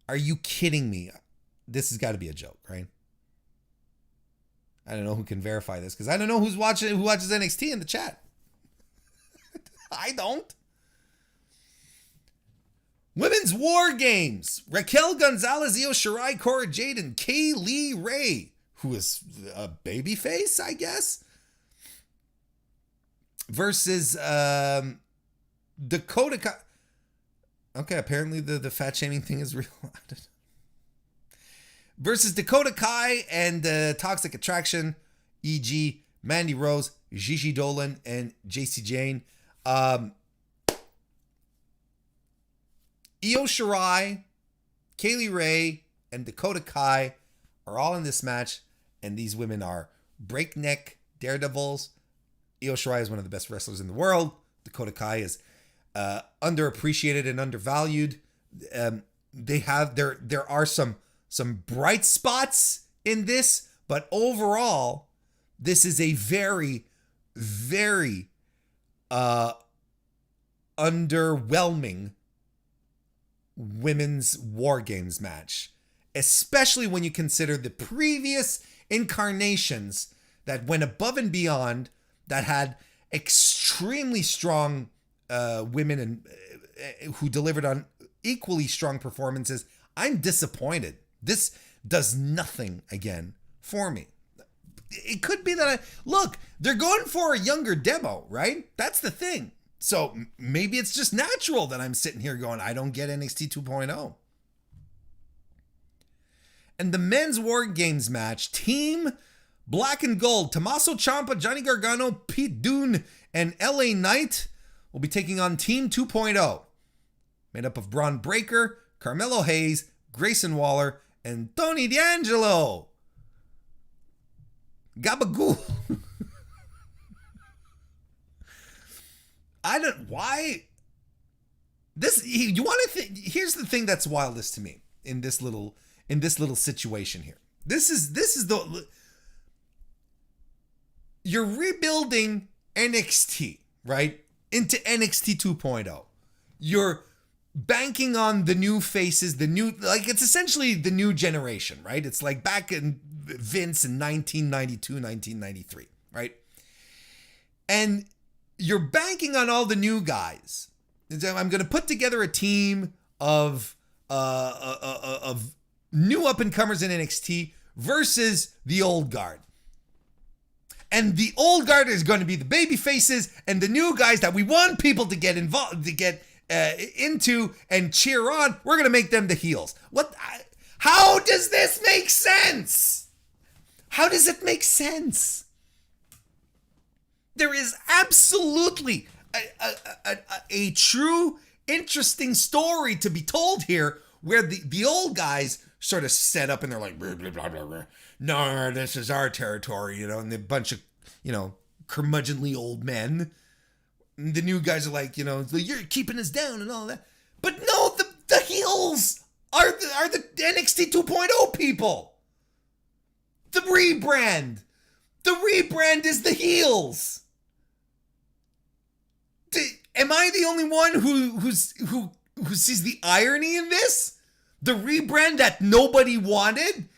Are you kidding me? This has got to be a joke, right? I don't know who can verify this, because I don't know who watches NXT in the chat. I don't. Women's War Games. Raquel Gonzalez, Io Shirai, Cora Jade, and Kaylee Ray, who is a babyface, I guess. Versus Dakota Kai. Okay, apparently the fat shaming thing is real. Versus Dakota Kai and Toxic Attraction, e.g. Mandy Rose, Gigi Dolan, and JC Jane. Io Shirai, Kaylee Ray, and Dakota Kai are all in this match, and these women are breakneck daredevils. Io Shirai is one of the best wrestlers in the world. Dakota Kai is underappreciated and undervalued. There are some bright spots in this, but overall, this is a very, very underwhelming women's War Games match, especially when you consider the previous incarnations that went above and beyond, that had extremely strong women and who delivered on equally strong performances. I'm disappointed. This does nothing again for me. It could be that look, they're going for a younger demo, right? That's the thing. So maybe it's just natural that I'm sitting here going, I don't get NXT 2.0. And the men's War Games match, Team Black and Gold, Tommaso Ciampa, Johnny Gargano, Pete Dunne, and LA Knight will be taking on Team 2.0, made up of Braun Breaker, Carmelo Hayes, Grayson Waller, and Tony D'Angelo. Gabagool. I don't, why? This, you want to think, here's the thing that's wildest to me in this little situation here. This is the, you're rebuilding NXT, right? Into NXT 2.0. You're banking on the new faces, the new, like, it's essentially the new generation, right? It's like back in Vince in 1992, 1993, right? And you're banking on all the new guys. I'm going to put together a team of new up-and-comers in NXT versus the old guard. And the old guard is going to be the baby faces, and the new guys that we want people to get involved, to get into and cheer on, we're going to make them the heels. How does this make sense? How does it make sense? There is absolutely a true, interesting story to be told here, where the old guys sort of set up and they're like, blah, blah, blah, blah, blah. No, this is our territory, and a bunch of, curmudgeonly old men. And the new guys are like, you're keeping us down and all that. But no, the heels are the NXT 2.0 people. The rebrand. The rebrand is the heels. Am I the only one who sees the irony in this? The rebrand that nobody wanted?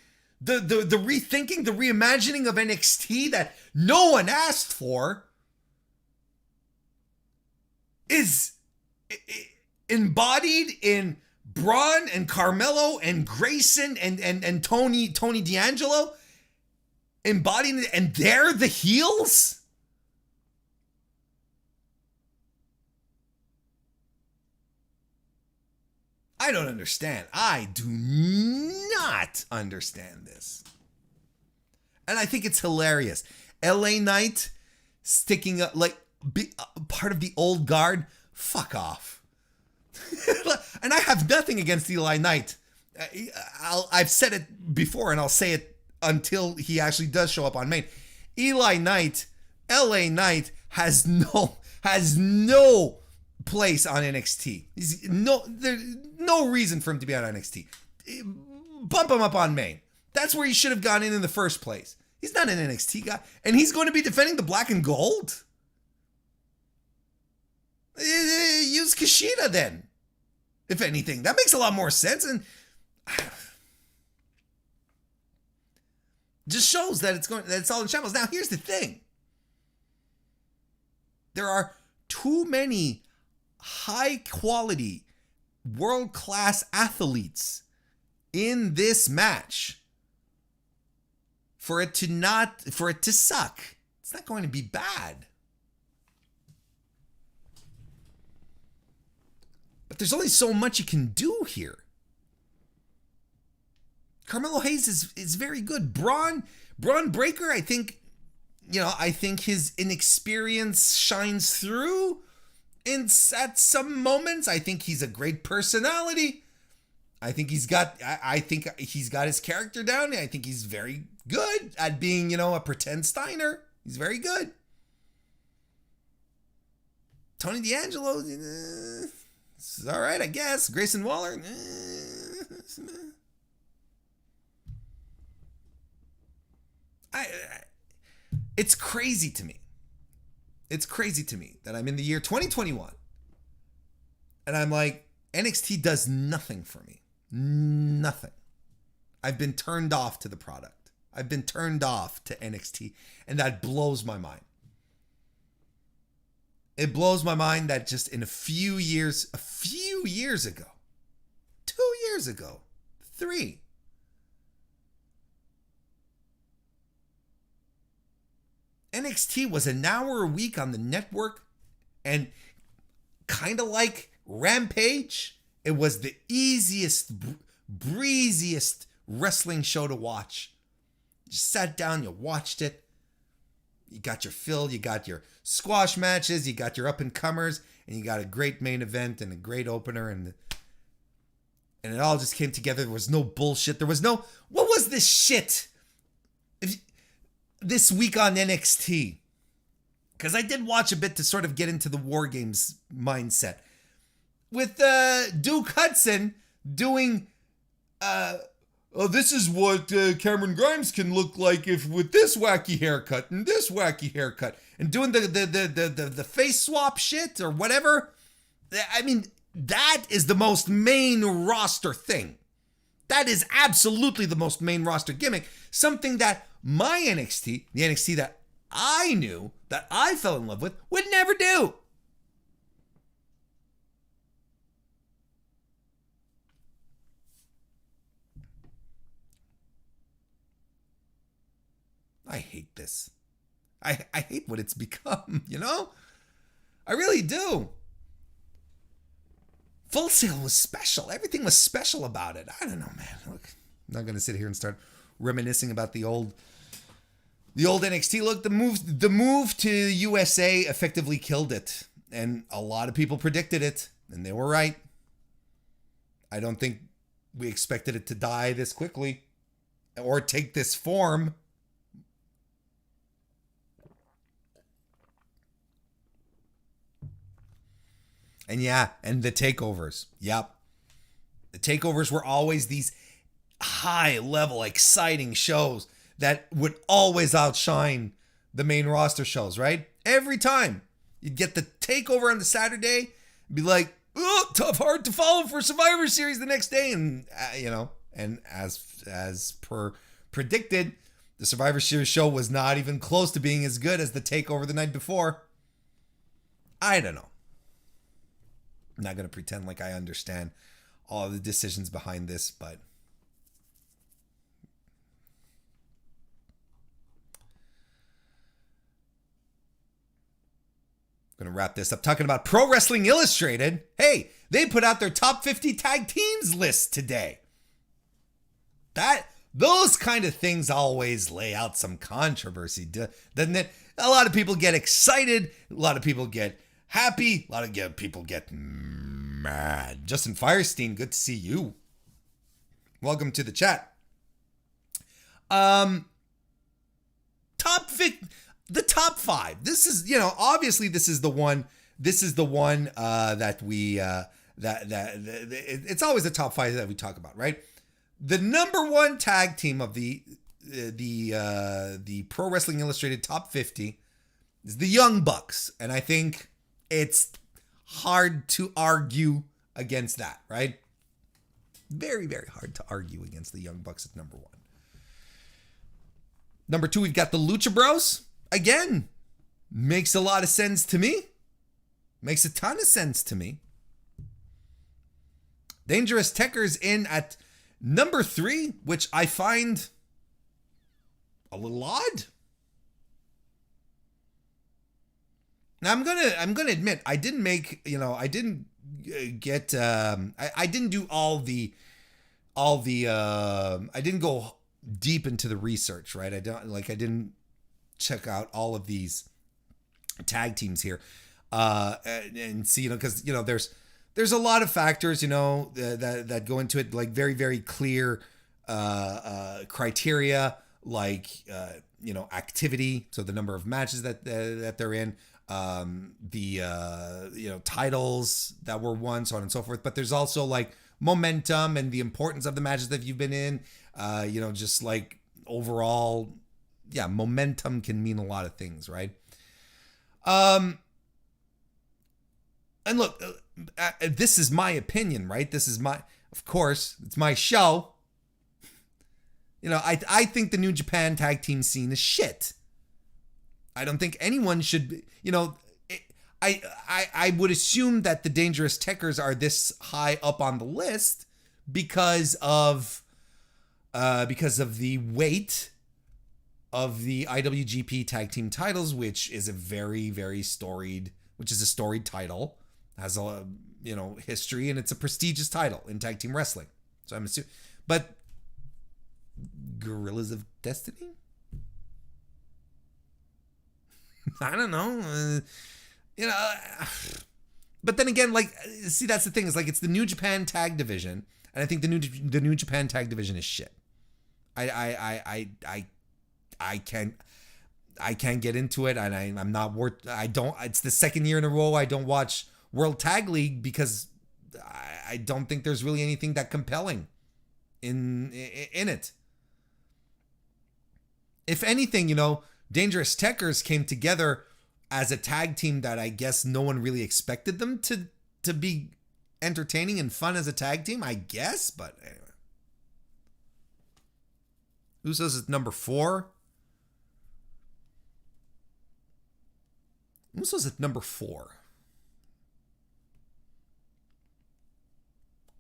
The rethinking, the reimagining of NXT that no one asked for is embodied in Braun and Carmelo and Grayson and Tony D'Angelo, embodying it, and they're the heels? I don't understand. I do not understand this. And I think it's hilarious. LA Knight sticking up, like, part of the old guard. Fuck off. And I have nothing against Eli Knight. I've said it before, and I'll say it until he actually does show up on main. Eli Knight, LA Knight, has no place on NXT. There's no reason for him to be on NXT. Bump him up on main. That's where he should have gone in the first place. He's not an NXT guy, and he's going to be defending the black and gold. Use Kushida then, if anything. That makes a lot more sense, and just shows that it's all in shambles. Now, here's the thing: there are too many high-quality, world-class athletes in this match for it to suck. It's not going to be bad. But there's only so much you can do here. Carmelo Hayes is very good. Braun Breaker, I think his inexperience shines through at some moments. I think he's a great personality. I think he's got his character down. I think he's very good at being, a pretend Steiner. He's very good. Tony D'Angelo, it's all right, I guess. Grayson Waller, it's crazy to me. It's crazy to me that I'm in the year 2021 and I'm like, NXT does nothing for me. Nothing. I've been turned off to the product. I've been turned off to NXT, and that blows my mind. It blows my mind that just in a few years ago, 2 years ago, 3, NXT was an hour a week on the network, and kind of like Rampage, it was the easiest, breeziest wrestling show to watch. You sat down, you watched it. You got your fill, you got your squash matches, you got your up-and-comers, and you got a great main event and a great opener, and it all just came together. There was no bullshit. There was no, what was this shit this week on NXT? Because I did watch a bit to sort of get into the War Games mindset. With Duke Hudson doing, oh, this is what Cameron Grimes can look like if with this wacky haircut and this wacky haircut, and doing the face swap shit or whatever. I mean, that is the most main roster thing. That is absolutely the most main roster gimmick. Something that my NXT, the NXT that I knew, that I fell in love with, would never do. I hate this. I hate what it's become, you know? I really do. Full Sail was special. Everything was special about it. I don't know, man. Look, I'm not going to sit here and start reminiscing about the old NXT. Look, the move to USA effectively killed it. And a lot of people predicted it, and they were right. I don't think we expected it to die this quickly or take this form. And yeah, and the takeovers. Yep. The takeovers were always these high level, exciting shows that would always outshine the main roster shows, right? Every time you'd get the takeover on the Saturday, be like, oh, tough, hard to follow for Survivor Series the next day. And, and as per predicted, the Survivor Series show was not even close to being as good as the takeover the night before. I don't know. I'm not going to pretend like I understand all of the decisions behind this, but I'm going to wrap this up talking about Pro Wrestling Illustrated. Hey, they put out their top 50 tag teams list today. Those kind of things always lay out some controversy, doesn't it? A lot of people get excited. A lot of people get happy. A lot of people get mad. Justin Firestein, good to see you. Welcome to the chat. The top 5. This is, obviously this is the one. This is the one that we it's always the top 5 that we talk about, right? The number 1 tag team of the Pro Wrestling Illustrated top 50 is the Young Bucks, and I think it's hard to argue against that, right? Very, very hard to argue against the Young Bucks at number 1. Number 2, we've got the Lucha Bros. Again, makes a lot of sense to me. Makes a ton of sense to me. Dangerous Tekkers in at number 3, which I find a little odd. Now I didn't admit I didn't make, I didn't get I didn't do all the I didn't go deep into the research, right? I didn't check out all of these tag teams here and see, because there's a lot of factors, that go into it, like very, very clear criteria, like activity, so the number of matches that they're in, the titles that were won, so on and so forth. But there's also like momentum and the importance of the matches that you've been in, just like overall, momentum can mean a lot of things, right? And look, this is my opinion, right? Of course, it's my show. I think the New Japan tag team scene is shit. I don't think anyone should be, I would assume that the Dangerous Tekkers are this high up on the list because of the weight of the IWGP tag team titles, which is a very, very storied title, has a history, and it's a prestigious title in tag team wrestling. So I'm assuming, but Gorillas of Destiny? I don't know. But then again, like, see, that's the thing. Is like it's the New Japan Tag Division, and I think the New Japan Tag Division is shit. I can't get into it, and I'm not worth. I don't. It's the second year in a row I don't watch World Tag League because I don't think there's really anything that compelling in it. If anything, Dangerous Tekkers came together as a tag team that I guess no one really expected them to be entertaining and fun as a tag team, I guess. But anyway. Usos at number 4. Usos at number 4.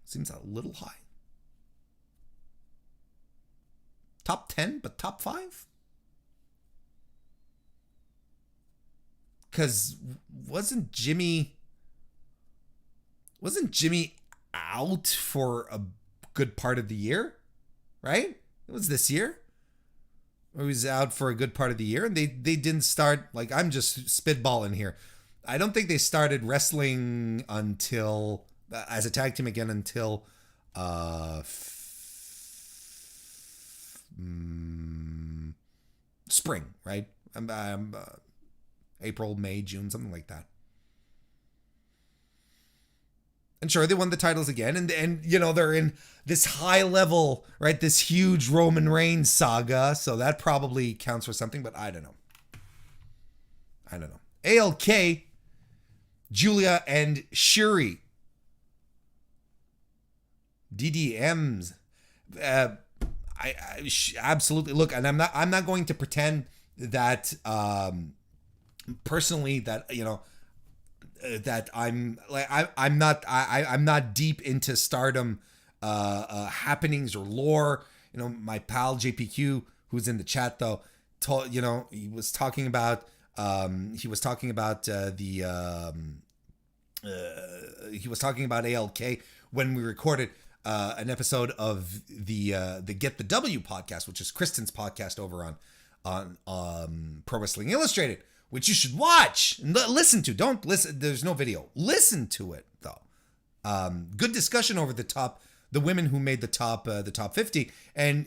Seems a little high. Top 10, but top 5? Because wasn't Jimmy out for a good part of the year? Right? It was this year. He was out for a good part of the year, and they didn't start, like, I'm just spitballing here. I don't think they started wrestling until, as a tag team again, until spring, right? April, May, June, something like that. And sure, they won the titles again, and they're in this high level, right? This huge Roman Reigns saga, so that probably counts for something, but I don't know. ALK, Julia and Shuri. DDMs. I absolutely look, and I'm not going to pretend that personally that that I'm not deep into Stardom happenings or lore. My pal JPQ, who's in the chat though, he was talking about ALK when we recorded an episode of the Get the W podcast, which is Kristen's podcast over on Pro Wrestling Illustrated, which you should watch and listen to. Don't listen. There's no video. Listen to it though. Good discussion over the women who made the top 50, and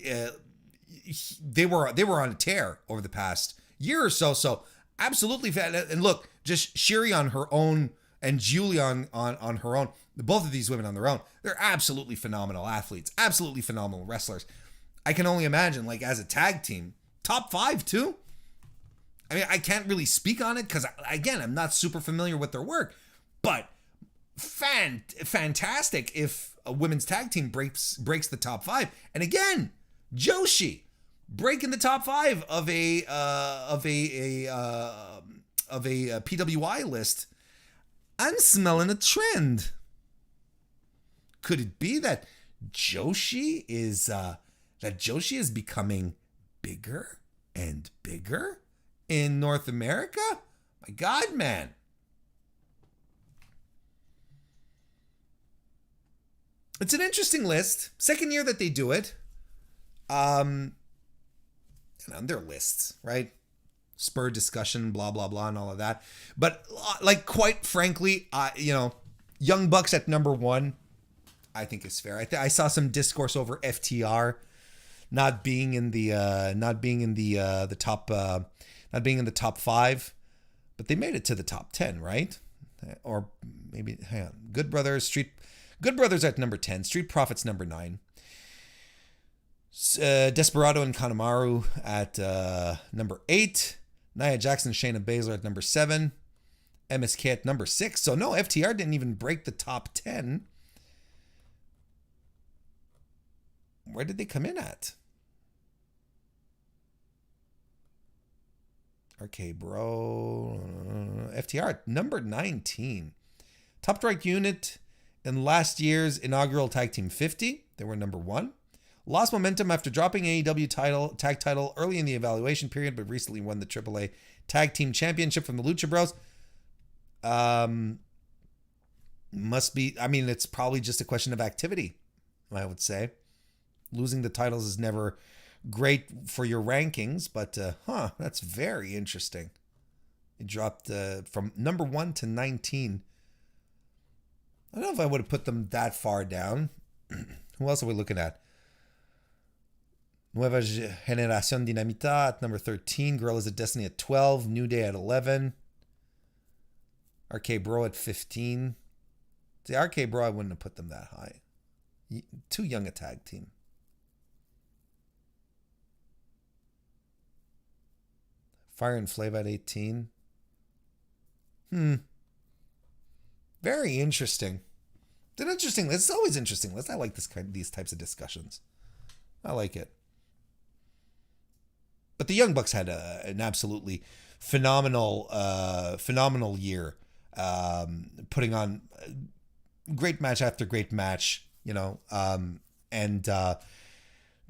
they were on a tear over the past year or so. So absolutely, and look, just Shiri on her own and Julie on her own. Both of these women on their own, they're absolutely phenomenal athletes, absolutely phenomenal wrestlers. I can only imagine, like, as a tag team, top 5 too. I mean, I can't really speak on it because, again, I'm not super familiar with their work, but fantastic if a women's tag team breaks the top 5. And again, Joshi breaking the top 5 of a PWI list. I'm smelling a trend. Could it be that Joshi is becoming bigger and bigger in North America? My God, man. It's an interesting list. Second year that they do it. And on their lists, right? Spur discussion, blah, blah, blah, and all of that. But, like, quite frankly, Young Bucks at number 1, I think is fair. I saw some discourse over FTR not being in the top 5, but they made it to the top 10, right? Or maybe, hang on. Good Brothers at number 10. Street Profits number 9. Desperado and Kanemaru at number 8. Nia Jackson, Shayna Baszler at number 7. MSK at number 6. So no, FTR didn't even break the top 10. Where did they come in at? RK Bro. FTR at number 19. Top Strike Unit in last year's inaugural Tag Team 50. They were number 1. Lost momentum after dropping AEW tag title early in the evaluation period, but recently won the AAA Tag Team Championship from the Lucha Bros. It's probably just a question of activity, I would say. Losing the titles is never great for your rankings, but that's very interesting. It dropped from number 1 to 19. I don't know if I would have put them that far down. Who else are we looking at? Nueva Generación Dinamita at number 13. Gorillas of Destiny at 12. New Day at 11. RK Bro at 15. See, RK Bro, I wouldn't have put them that high. Too young a tag team. Fire and Flav at 18. Very interesting. It's an interesting list. It's always interesting list. I like these types of discussions. I like it. But the Young Bucks had an absolutely phenomenal year, putting on great match after great match. And they're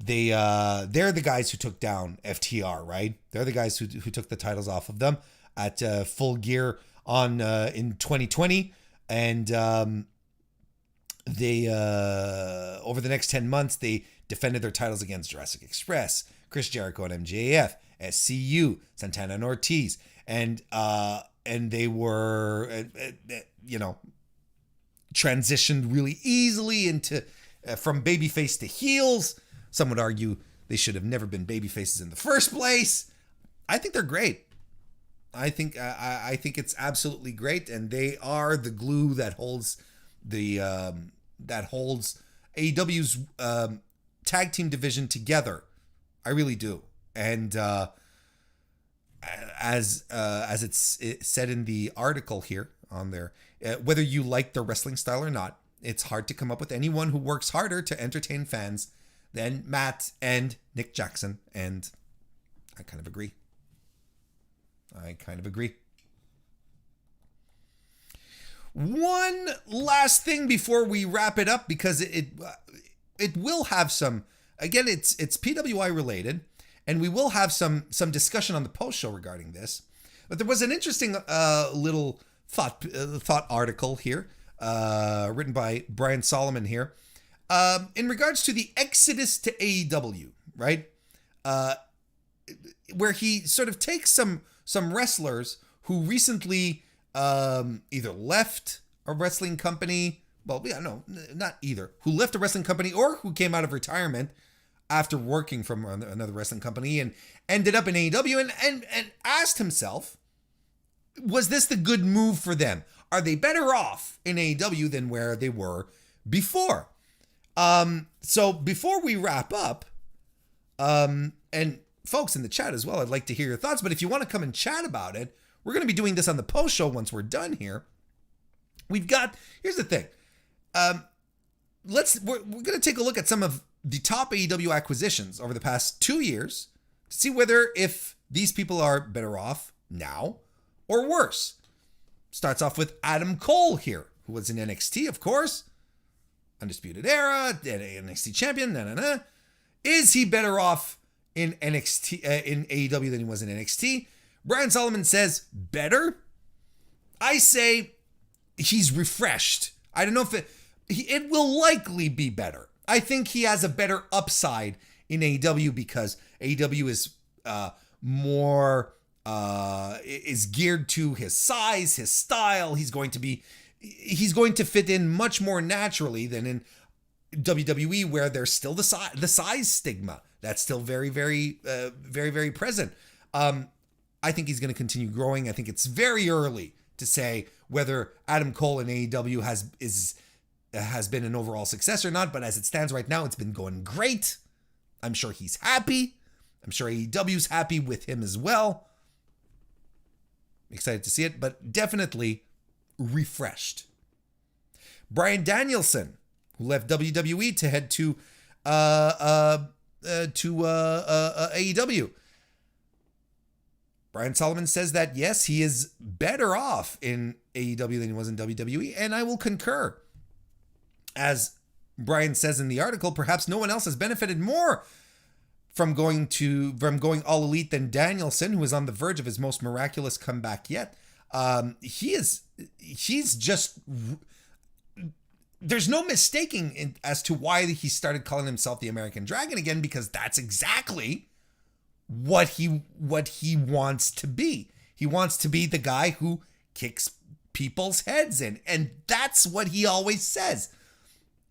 the guys who took down FTR, right? They're the guys who took the titles off of them at Full Gear in 2020, and they over the next 10 months they defended their titles against Jurassic Express, Chris Jericho and MJF, SCU, Santana and Ortiz, and they were transitioned really easily into from babyface to heels. Some would argue they should have never been babyfaces in the first place. I think they're great. I think it's absolutely great, and they are the glue that holds AEW's tag team division together. I really do. And as it's said in the article here on there, whether you like their wrestling style or not, it's hard to come up with anyone who works harder to entertain fans than Matt and Nick Jackson, and I kind of agree. One last thing before we wrap it up, because it will have some, again, it's PWI related, and we will have some discussion on the post show regarding this. But there was an interesting little thought article here, written by Brian Solomon here, in regards to the exodus to AEW, right? Where he sort of takes some wrestlers who recently either left a wrestling company, not either, who left a wrestling company or who came out of retirement after working from another wrestling company and ended up in AEW, and asked himself, was this the good move for them? Are they better off in AEW than where they were before? So before we wrap up, and folks in the chat as well, I'd like to hear your thoughts, but if you want to come and chat about it, we're going to be doing this on the post show once we're done here. Here's the thing. We're going to take a look at some of the top AEW acquisitions over the past 2 years to see if these people are better off now or worse. Starts off with Adam Cole here, who was in NXT, of course. Undisputed Era, NXT champion, Is he better off in NXT, in AEW than he was in NXT? Brian Solomon says better. I say he's refreshed. I don't know if it will likely be better. I think he has a better upside in AEW because AEW is more is geared to his size, his style. He's going to fit in much more naturally than in WWE, where there's still the size stigma that's still very, very, very, very present. I think he's going to continue growing. I think it's very early to say whether Adam Cole in AEW has been an overall success or not, but as it stands right now, it's been going great. I'm sure he's happy. I'm sure AEW's happy with him as well. Excited to see it, but definitely refreshed. Bryan Danielson, who left WWE to head to AEW. Brian Solomon says that, yes, he is better off in AEW than he was in WWE, and I will concur. As Brian says in the article, perhaps no one else has benefited more from going all elite than Danielson, who is on the verge of his most miraculous comeback yet. He's just there's no mistaking as to why he started calling himself the American Dragon again, because that's exactly what he wants to be. He wants to be the guy who kicks people's heads in, and that's what he always says.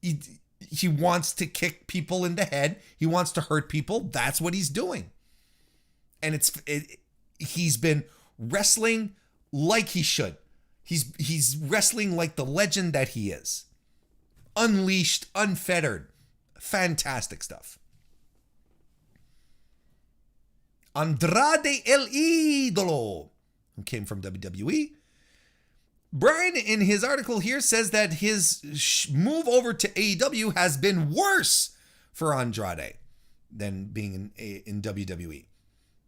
He wants to kick people in the head. He wants to hurt people. That's what he's doing. And he's been wrestling like he should. He's wrestling like the legend that he is. Unleashed, unfettered. Fantastic stuff. Andrade El Idolo, who came from WWE. Brian, in his article here, says that his move over to AEW has been worse for Andrade than being in WWE.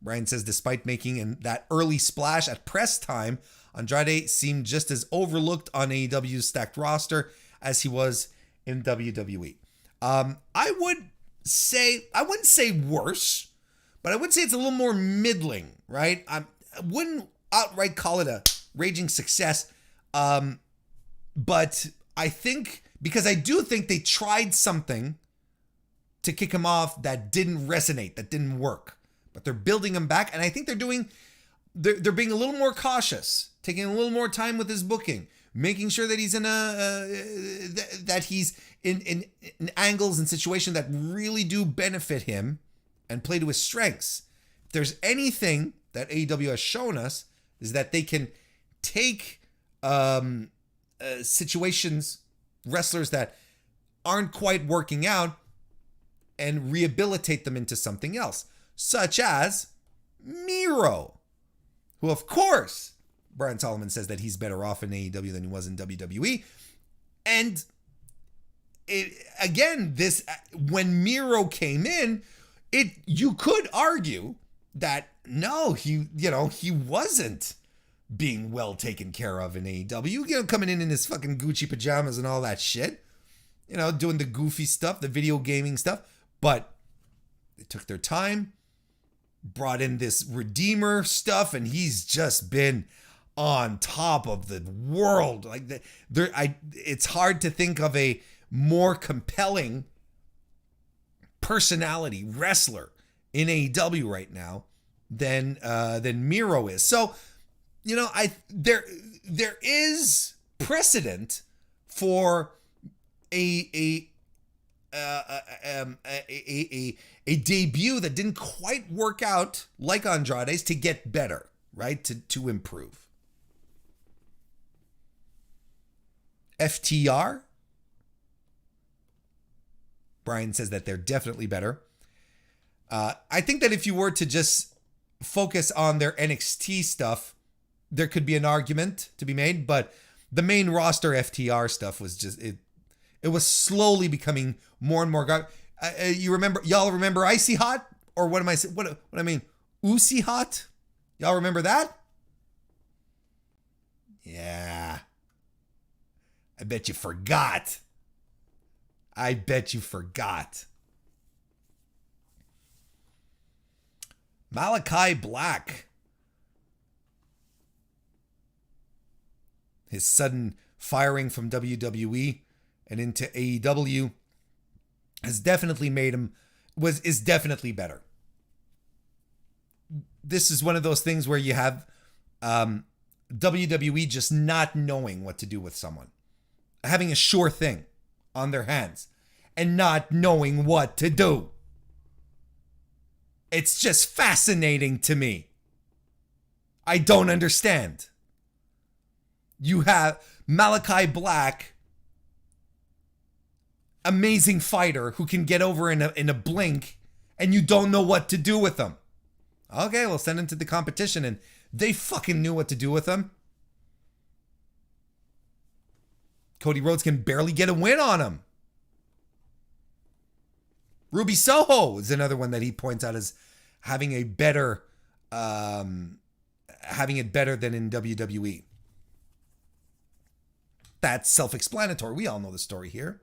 Brian says despite making that early splash at press time, Andrade seemed just as overlooked on AEW's stacked roster as he was in WWE. I wouldn't say worse, but I would say it's a little more middling, right? I wouldn't outright call it a raging success. But I think, because I do think they tried something to kick him off that didn't resonate, that didn't work, but they're building him back. And I think they're being a little more cautious, taking a little more time with his booking, making sure that he's in angles and situations that really do benefit him and play to his strengths. If there's anything that AEW has shown us, is that they can take situations, wrestlers that aren't quite working out, and rehabilitate them into something else, such as Miro, who, of course, Brian Solomon says that he's better off in AEW than he was in WWE. And when Miro came in, you could argue that no, he wasn't being well taken care of in AEW, coming in his fucking Gucci pajamas and all that shit, doing the goofy stuff, the video gaming stuff. But they took their time, brought in this Redeemer stuff, and he's just been on top of the world. It's hard to think of a more compelling personality wrestler in AEW right now than Miro is. So, there is precedent for a debut that didn't quite work out like Andrade's to get better, right? To improve. FTR, Brian says that they're definitely better. I think that if you were to just focus on their NXT stuff, there could be an argument to be made, but the main roster FTR stuff was just, it was slowly becoming more and more. Y'all remember Icy Hot? Or what am I saying? What I mean? Uzi Hot? Y'all remember that? Yeah. I bet you forgot. Malachi Black. His sudden firing from WWE and into AEW has definitely made him, is definitely better. This is one of those things where you have WWE just not knowing what to do with someone, having a sure thing on their hands and not knowing what to do. It's just fascinating to me. I don't understand. You have Malachi Black, amazing fighter who can get over in a blink, and you don't know what to do with him. Okay, we'll send him to the competition, and they fucking knew what to do with him. Cody Rhodes can barely get a win on him. Ruby Soho is another one that he points out as having it better than in WWE. That's self-explanatory. We all know the story here.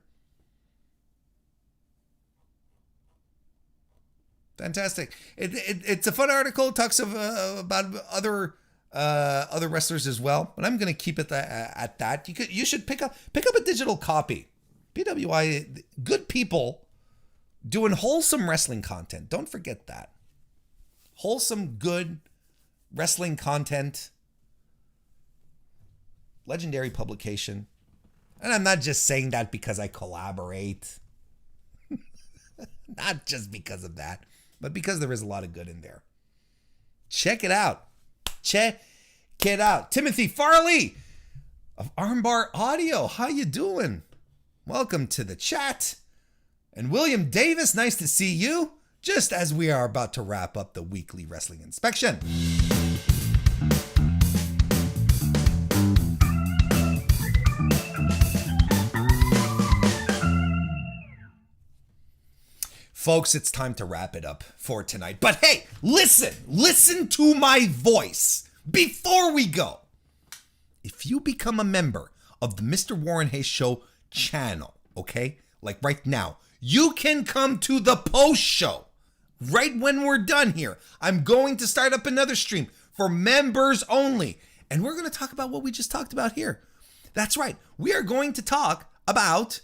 Fantastic. It's a fun article. It talks about other wrestlers as well, but I'm going to keep it at that. You should pick up a digital copy PWI, good people doing wholesome wrestling content. Don't forget that. Wholesome, good wrestling content. Legendary publication. And I'm not just saying that because I collaborate. Not just because of that, but because there is a lot of good in there. Check it out. Check it out. Timothy Farley of Armbar Audio. How you doing? Welcome to the chat. And William Davis, nice to see you. Just as we are about to wrap up the weekly wrestling inspection. Folks, it's time to wrap it up for tonight. But hey, listen to my voice before we go. If you become a member of the Mr. Warren Hayes Show channel, okay, like right now, you can come to the post show right when we're done here. I'm going to start up another stream for members only. And we're going to talk about what we just talked about here. That's right. We are going to talk about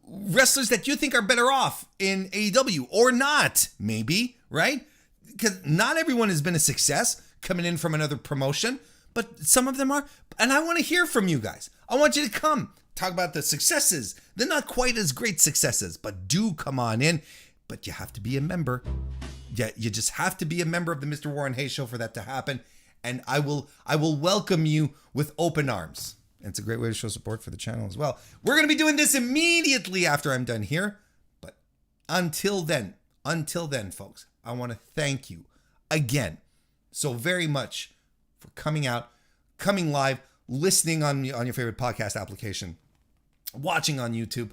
wrestlers that you think are better off in AEW or not, maybe, right? Because not everyone has been a success coming in from another promotion, but some of them are. And I want to hear from you guys. I want you to come talk about the successes. They're not quite as great successes, but do come on in. But you have to be a member. Yeah, you just have to be a member of the Mr. Warren Hayes Show for that to happen. And I will welcome you with open arms. And it's a great way to show support for the channel as well. We're going to be doing this immediately after I'm done here. But until then, folks, I want to thank you again so very much for coming out, coming live, listening on your favorite podcast application, watching on YouTube.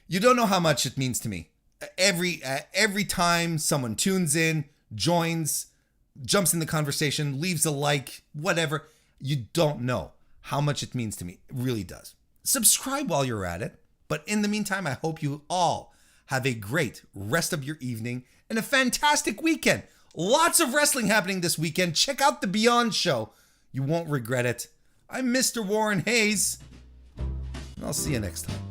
You don't know how much it means to me. Every time someone tunes in, joins, jumps in the conversation, leaves a like, whatever, you don't know how much it means to me. It really does. Subscribe while you're at it. But in the meantime, I hope you all have a great rest of your evening and a fantastic weekend. Lots of wrestling happening this weekend. Check out the Beyond show. You won't regret it. I'm Mr. Warren Hayes, and I'll see you next time.